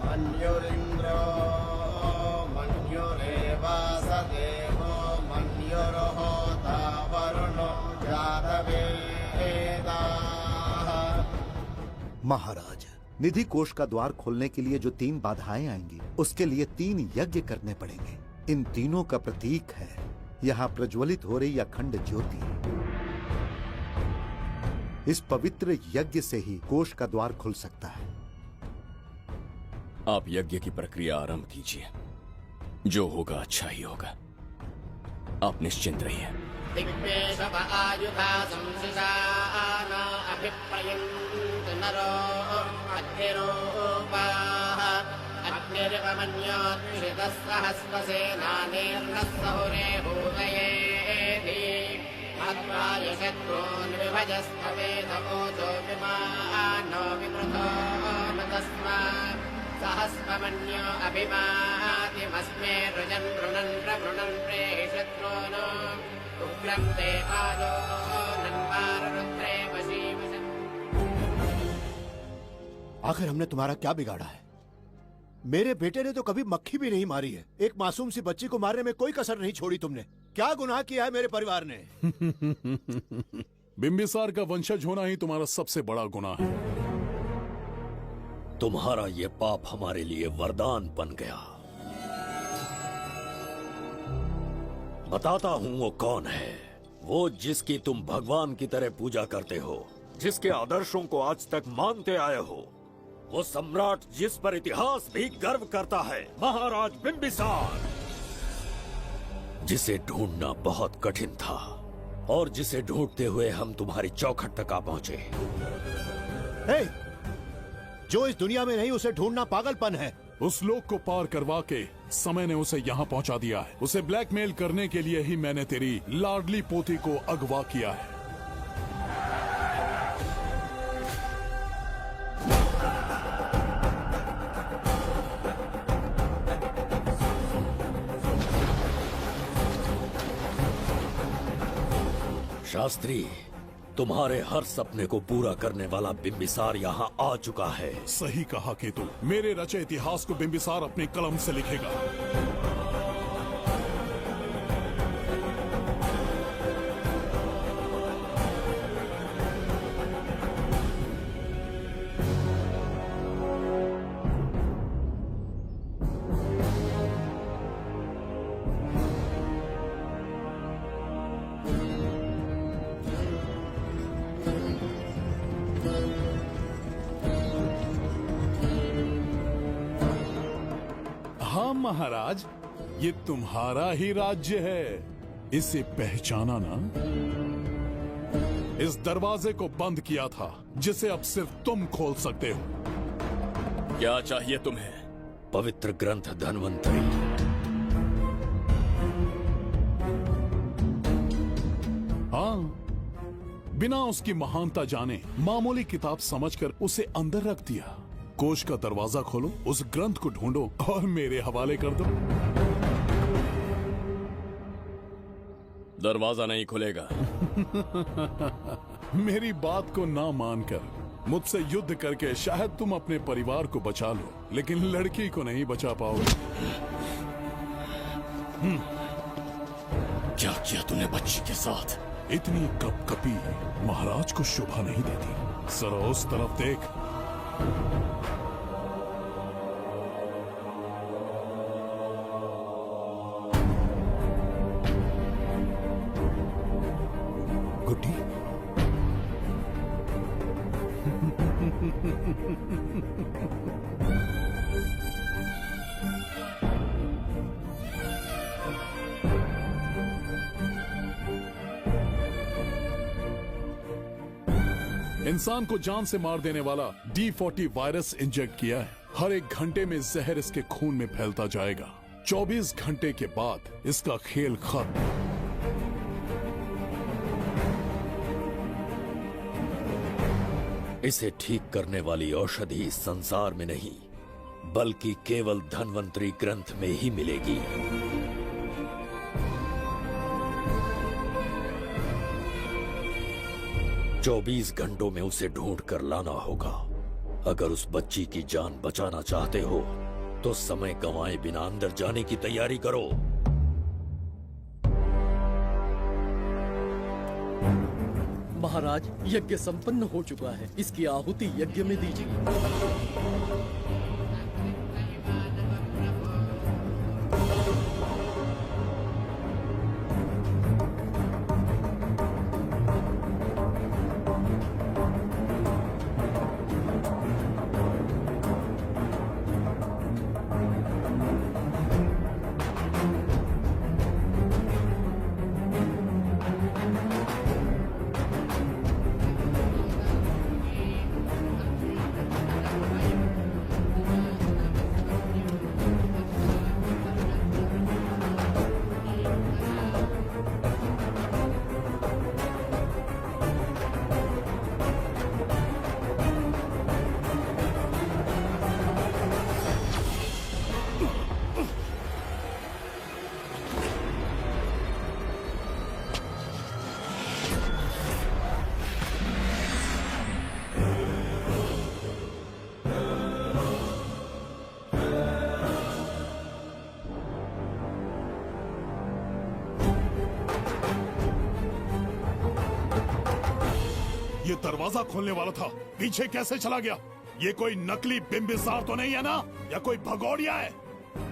मन्युरिन्द्रो मन्युरेवास देवो मन्युर्होता वरुणो महाराज, निधि कोष का द्वार खोलने के लिए जो 3 बाधाएं आएंगी, उसके लिए 3 यज्ञ करने पड़ेंगे। इन तीनों का प्रतीक है यहाँ प्रज्वलित हो रही अखंड ज्योति। इस पवित्र यज्ञ से ही कोष का द्वार खुल सकता है। आप यज्ञ की प्रक्रिया आरंभ कीजिए, जो होगा अच्छा ही होगा। आप निश्चिंत रहिए। दिग्वेशव आयुधा संशिषाना अभिप्रयन्त नरो अग्निरूपाः अग्निर्वमन्योत्क्षितः सहस्रसेनानेर्नः सहुरे भूतयेति मत्वाय शत्रून् विभजस्तवेद ओजो विमानो विवृतो न तस्मात् सहस्रमन्यो अभिमातिमस्मे रुजन् रुणन् प्रवृणन् प्रेषत्रोन् उग्रं ते आदो नन्वारुद्रे वशीवशन्। आखिर हमने तुम्हारा क्या बिगाड़ा है? मेरे बेटे ने तो कभी मक्खी भी नहीं मारी है। एक मासूम सी बच्ची को मारने में कोई कसर नहीं छोड़ी तुमने। क्या गुनाह किया है मेरे परिवार ने? बिंबिसार का वंशज होना ही तुम्हारा सबसे बड़ा गुनाह है। तुम्हारा ये पाप हमारे लिए वरदान बन गया। बताता हूं वो कौन है। वो जिसकी तुम भगवान की तरह पूजा करते हो, जिसके आदर्शों को आज तक मानते आए हो, वो सम्राट जिस पर इतिहास भी गर्व करता है, महाराज बिंबिसार, जिसे ढूंढना बहुत कठिन था और जिसे ढूंढते हुए हम तुम्हारी चौखट तक आ पहुंचे। जो इस दुनिया में नहीं उसे ढूंढना पागलपन है। उस लोक को पार करवा के समय ने उसे यहाँ पहुँचा दिया है। उसे ब्लैकमेल करने के लिए ही मैंने तेरी लाडली पोती को अगवा किया है। शास्त्री, तुम्हारे हर सपने को पूरा करने वाला बिंबिसार यहाँ आ चुका है। सही कहा केतु। मेरे रचे इतिहास को बिंबिसार अपनी कलम से लिखेगा। महाराज, ये तुम्हारा ही राज्य है। इसे पहचाना ना? इस दरवाजे को बंद किया था जिसे अब सिर्फ तुम खोल सकते हो। क्या चाहिए तुम्हें? पवित्र ग्रंथ धन्वंतरी। हाँ, बिना उसकी महानता जाने मामूली किताब समझकर उसे अंदर रख दिया। कोष का दरवाजा खोलो, उस ग्रंथ को ढूंढो और मेरे हवाले कर दो। दरवाजा नहीं खुलेगा। मेरी बात को ना मानकर मुझसे युद्ध करके शायद तुम अपने परिवार को बचा लो, लेकिन लड़की को नहीं बचा पाओगे। क्या किया तूने बच्ची के साथ? इतनी कपकपी महाराज को शोभा नहीं देती। जरा उस तरफ देख। गुड्डी, इंसान को जान से मार देने वाला D40 वायरस इंजेक्ट किया है। हर एक घंटे में जहर इसके खून में फैलता जाएगा। 24 घंटे के बाद इसका खेल खत्म। इसे ठीक करने वाली औषधि इस संसार में नहीं, बल्कि केवल धन्वंतरी ग्रंथ में ही मिलेगी। चौबीस घंटों में उसे ढूंढ कर लाना होगा। अगर उस बच्ची की जान बचाना चाहते हो तो समय गंवाए बिना अंदर जाने की तैयारी करो। महाराज, यज्ञ संपन्न हो चुका है। इसकी आहुति यज्ञ में दीजिए। दरवाजा खोलने वाला था, पीछे कैसे चला गया? ये कोई नकली बिम्बिसार तो नहीं है ना, या कोई भगोड़िया है?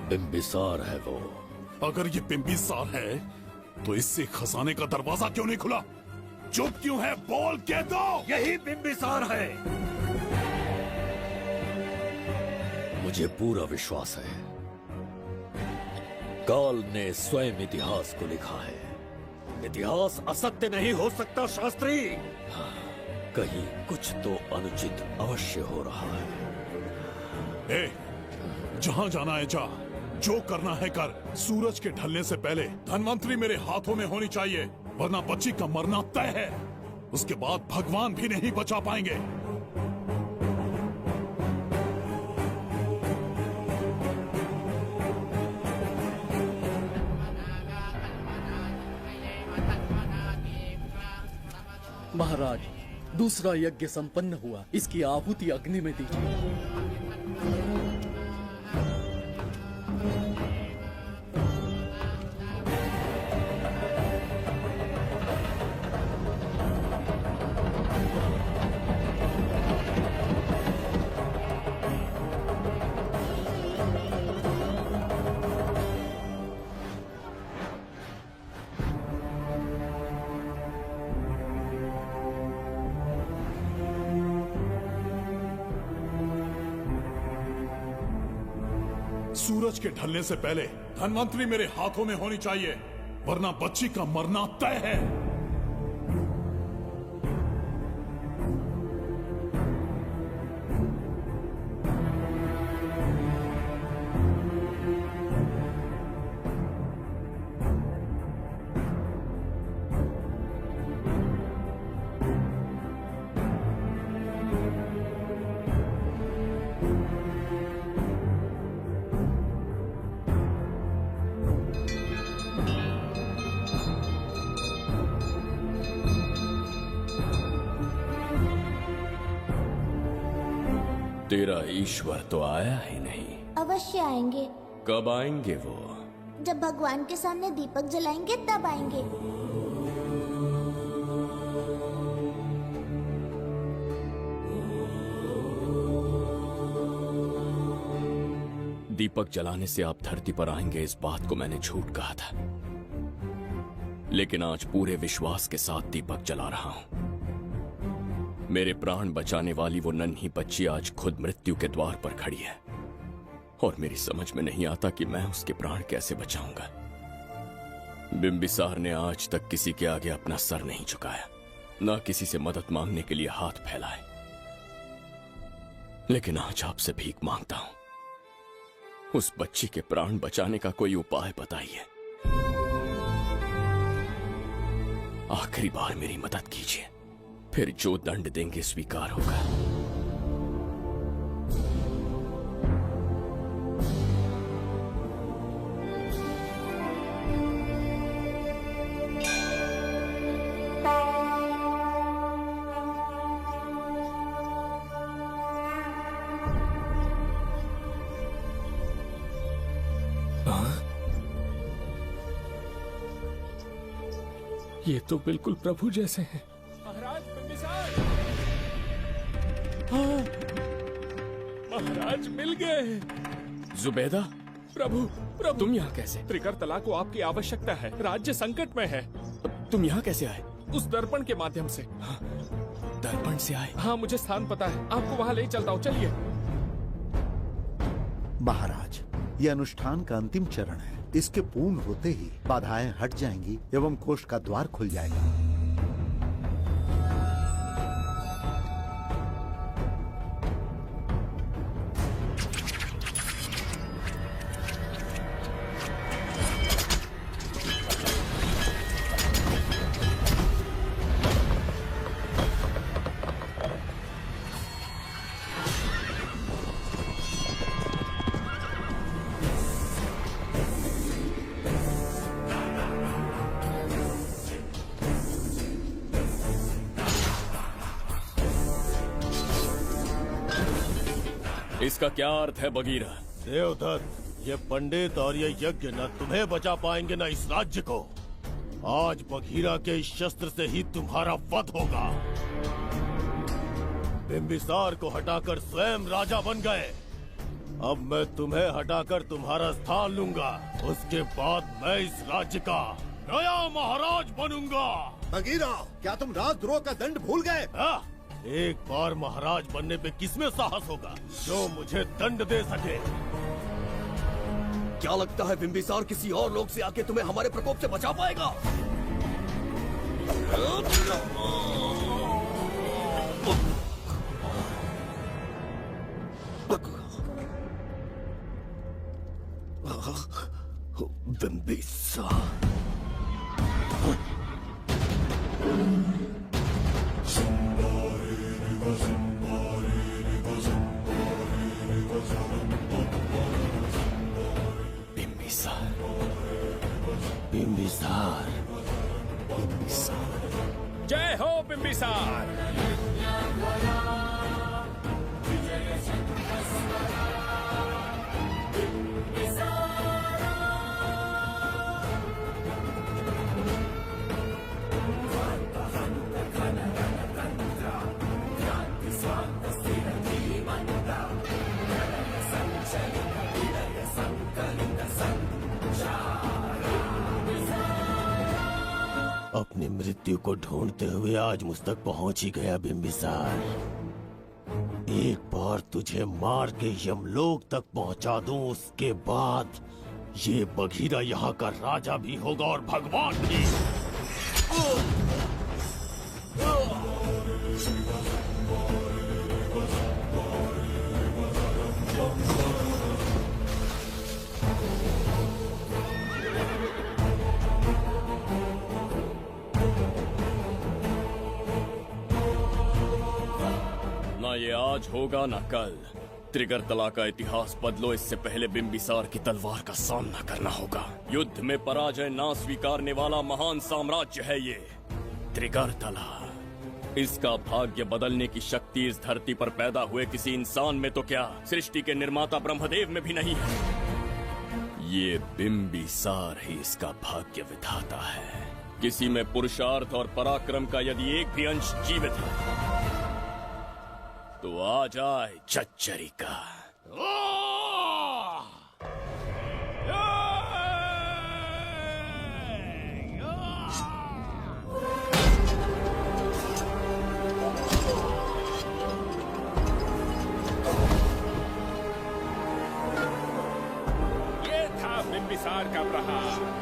बिम्बिसार है वो। अगर ये बिम्बिसार है तो इससे खजाने का दरवाजा क्यों नहीं खुला? चुप क्यों है? बोल के दो। यही बिम्बिसार है। मुझे पूरा विश्वास है, काल ने स्वयं इतिहास को लिखा है। इतिहास असत्य नहीं हो सकता शास्त्री। कहीं कुछ तो अनुचित अवश्य हो रहा है। ए, जहां जाना है जा, जो करना है कर। सूरज के ढलने से पहले धनवंतरी मेरे हाथों में होनी चाहिए, वरना बच्ची का मरना तय है। उसके बाद भगवान भी नहीं बचा पाएंगे। महाराज, दूसरा यज्ञ संपन्न हुआ, इसकी आहुति अग्नि में दीजिए। सूरज के ढलने से पहले धनवंतरी मेरे हाथों में होनी चाहिए, वरना बच्ची का मरना तय है। तेरा ईश्वर तो आया ही नहीं। अवश्य आएंगे। कब आएंगे वो? जब भगवान के सामने दीपक जलाएंगे तब आएंगे। दीपक जलाने से आप धरती पर आएंगे, इस बात को मैंने झूठ कहा था, लेकिन आज पूरे विश्वास के साथ दीपक जला रहा हूं। मेरे प्राण बचाने वाली वो नन्ही बच्ची आज खुद मृत्यु के द्वार पर खड़ी है, और मेरी समझ में नहीं आता कि मैं उसके प्राण कैसे बचाऊंगा। बिम्बिसार ने आज तक किसी के आगे अपना सर नहीं झुकाया, ना किसी से मदद मांगने के लिए हाथ फैलाए, लेकिन आज आपसे भीख मांगता हूं। उस बच्ची के प्राण बचाने का कोई उपाय बताइए। आखिरी बार मेरी मदद कीजिए, फिर जो दंड देंगे स्वीकार होगा। ये तो बिल्कुल प्रभु जैसे हैं। महाराज बिम्बिसार! हाँ, महाराज मिल गए। जुबैदा, प्रभु, प्रभु तुम यहाँ कैसे? त्रिकर्तला को आपकी आवश्यकता है, राज्य संकट में है। तुम यहाँ कैसे आए? उस दर्पण के माध्यम से। हाँ, दर्पण से आए? हाँ, मुझे स्थान पता है, आपको वहाँ ले चलता हूँ, चलिए। महाराज, ये अनुष्ठान का अंतिम चरण है। इसके पूर्ण होते ही बाधाएं हट जाएंगी एवं कोष का द्वार खुल जाएगा। इसका क्या अर्थ है बगीरा? देवदत्त, ये पंडित और ये यज्ञ न तुम्हें बचा पाएंगे न इस राज्य को। आज बगीरा के इस शस्त्र से ही तुम्हारा वध होगा। बिंबिसार को हटाकर स्वयं राजा बन गए। अब मैं तुम्हें हटाकर तुम्हारा स्थान लूंगा। उसके बाद मैं इस राज्य का नया महाराज बनूंगा। बगीरा, क्या तुम राजद्रोह का दंड भूल गए? एक बार महाराज बनने पे किसमें साहस होगा जो मुझे दंड दे सके। क्या लगता है बिंबिसार किसी और लोग से आके तुम्हें हमारे प्रकोप से बचा पाएगा? बिंबिसार बिंबिसार जय हो बिंबिसार। अपनी मृत्यु को ढूंढते हुए आज मुझ तक पहुंच ही गया बिंबिसार। एक बार तुझे मार के यमलोक तक पहुंचा दूं, उसके बाद ये बघीरा यहाँ का राजा भी होगा और भगवान भी। ना ये आज होगा ना कल। त्रिगर्तला का इतिहास बदलो, इससे पहले बिंबिसार की तलवार का सामना करना होगा। युद्ध में पराजय ना स्वीकारने वाला महान साम्राज्य है ये त्रिगर्तला। इसका भाग्य बदलने की शक्ति इस धरती पर पैदा हुए किसी इंसान में तो क्या, सृष्टि के निर्माता ब्रह्मदेव में भी नहीं है। ये बिंबिसार ही इसका भाग्य विधाता है। किसी में पुरुषार्थ और पराक्रम का यदि एक भी अंश जीवित है तो आ जाए चच्चरी का। ये था बिंबिसार का प्रहार।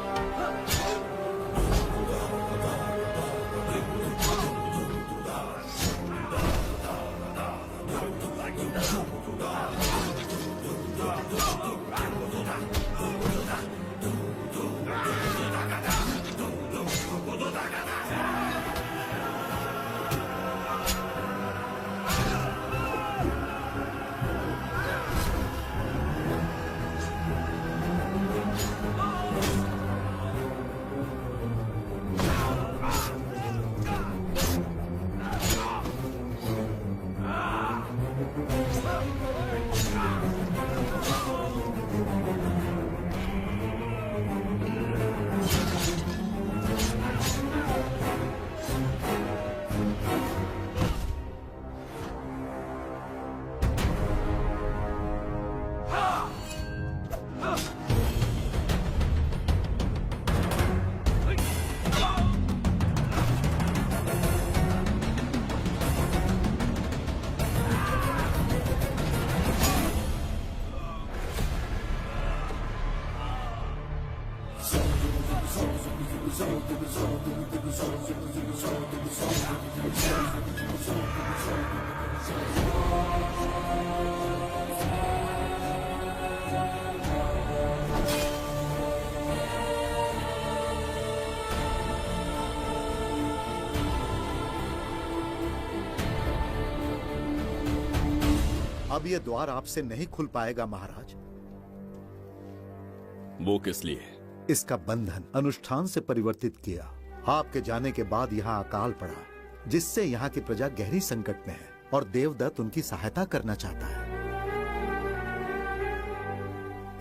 अब ये द्वार आपसे नहीं खुल पाएगा महाराज। वो किस लिए? इसका बंधन अनुष्ठान से परिवर्तित किया। आपके जाने के बाद यहाँ अकाल पड़ा, जिससे यहाँ की प्रजा गहरी संकट में है और देवदत्त उनकी सहायता करना चाहता है।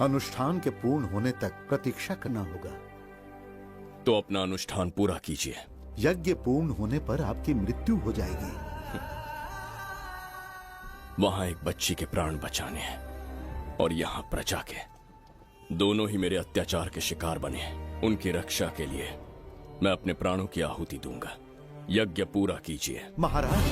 अनुष्ठान के पूर्ण होने तक प्रतीक्षा करना होगा। तो अपना अनुष्ठान पूरा कीजिए। यज्ञ पूर्ण होने पर आपकी मृत्यु हो जाएगी। वहां एक बच्ची के प्राण बचाने हैं और यहाँ प्रजा के। दोनों ही मेरे अत्याचार के शिकार बने हैं। उनकी रक्षा के लिए मैं अपने प्राणों की आहुति दूंगा। यज्ञ पूरा कीजिए। महाराज,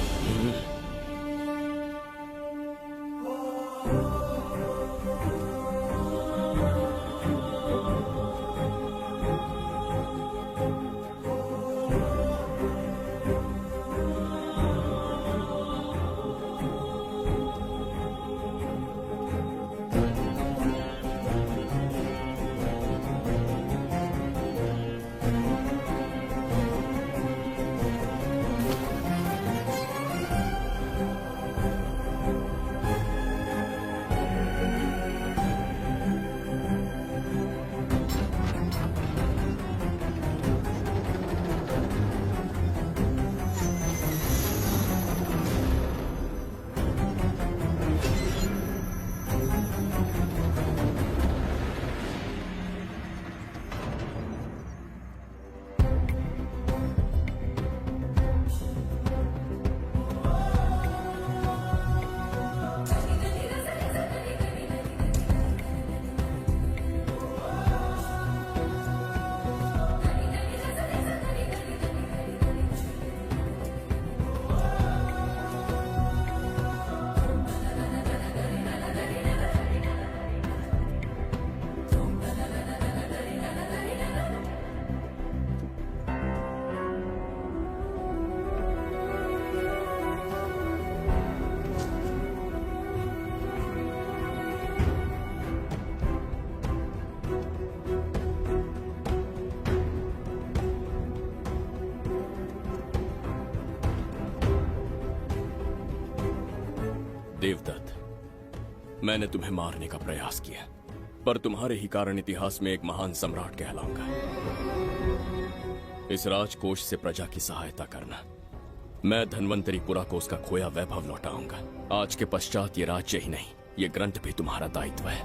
देवदत्त, मैंने तुम्हें मारने का प्रयास किया, पर तुम्हारे ही कारण इतिहास में एक महान सम्राट कहलाऊंगा। इस राजकोष से प्रजा की सहायता करना। मैं धन्वंतरीपुरा को उसका खोया वैभव लौटाऊंगा। आज के पश्चात ये राज्य ही नहीं, ये ग्रंथ भी तुम्हारा दायित्व है।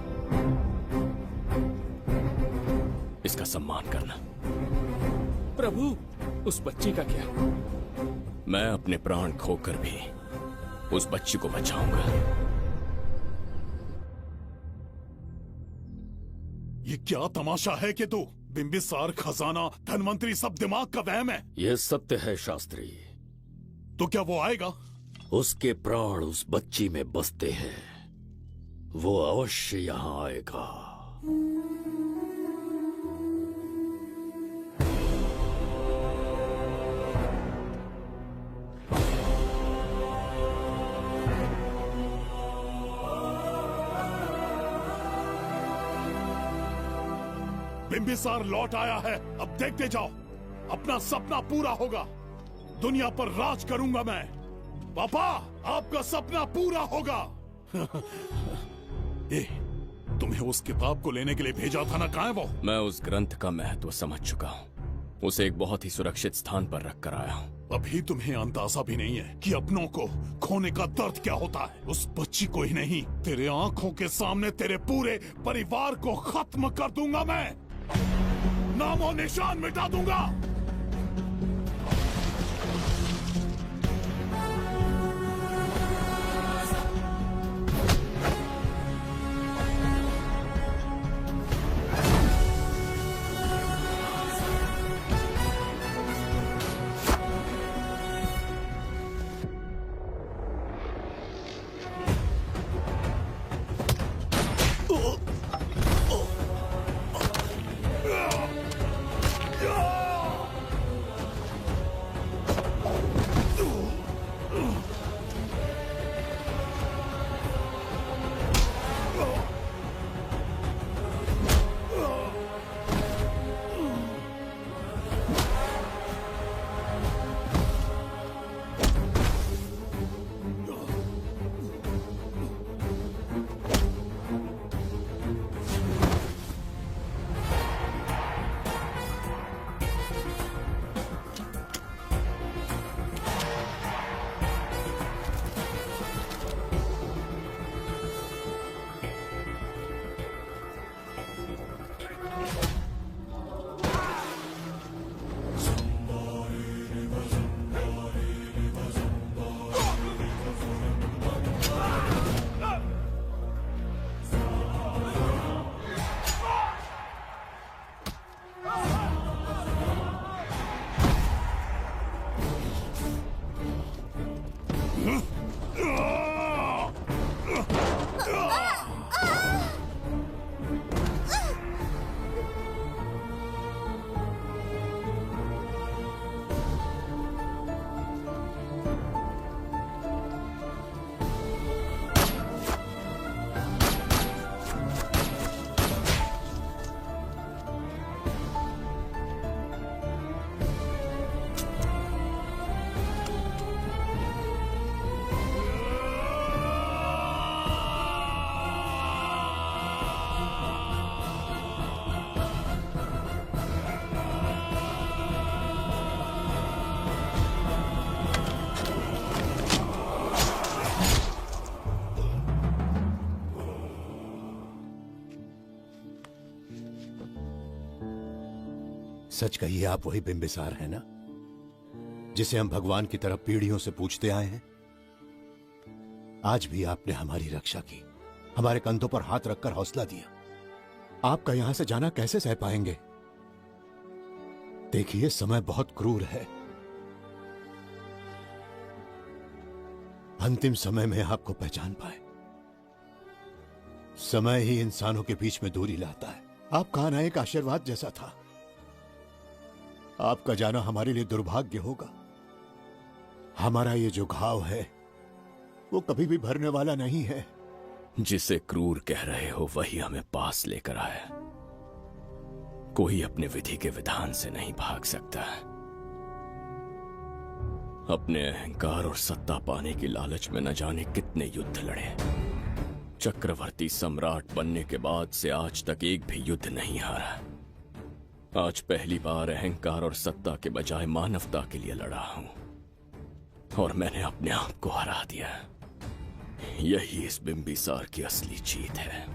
इसका सम्मान करना। प्रभु, उस बच्ची का क्या? मैं अपने प्राण खोकर भी उस बच्ची को बचाऊंगा। ये क्या तमाशा है कि तू बिंबिसार, खजाना, धनवंतरी सब दिमाग का वहम है? यह सत्य है शास्त्री। तो क्या वो आएगा? उसके प्राण उस बच्ची में बसते हैं। वो अवश्य यहाँ आएगा। बिंबिसार लौट आया है। अब देखते जाओ, अपना सपना पूरा होगा। दुनिया पर राज करूंगा मैं। पापा, आपका सपना पूरा होगा। तुम्हें उस किताब को लेने के लिए भेजा था ना, कहाँ है वो? मैं उस ग्रंथ का महत्व समझ चुका हूँ। उसे एक बहुत ही सुरक्षित स्थान पर रख कर आया हूँ। अभी तुम्हें अंदाजा भी नहीं है कि अपनों को खोने का दर्द क्या होता है। उस बच्ची को ही नहीं, तेरे आंखों के सामने तेरे पूरे परिवार को खत्म कर दूंगा मैं। नामो निशान मिटा दूंगा। सच कहिए, आप वही बिंबिसार हैं ना, जिसे हम भगवान की तरफ पीढ़ियों से पूछते आए हैं। आज भी आपने हमारी रक्षा की, हमारे कंधों पर हाथ रखकर हौसला दिया। आपका यहां से जाना कैसे सह पाएंगे? देखिए, समय बहुत क्रूर है। अंतिम समय में आपको पहचान पाए। समय ही इंसानों के बीच में दूरी लाता है। आपका आना एक आशीर्वाद जैसा था। आपका जाना हमारे लिए दुर्भाग्य होगा। हमारा ये जो घाव है वो कभी भी भरने वाला नहीं है। जिसे क्रूर कह रहे हो वही हमें पास लेकर आया। कोई अपने विधि के विधान से नहीं भाग सकता। अपने अहंकार और सत्ता पाने की लालच में न जाने कितने युद्ध लड़े। चक्रवर्ती सम्राट बनने के बाद से आज तक एक भी युद्ध नहीं हारा। आज पहली बार अहंकार और सत्ता के बजाय मानवता के लिए लड़ा हूं, और मैंने अपने आप को हरा दिया। यही इस बिंबिसार की असली जीत है।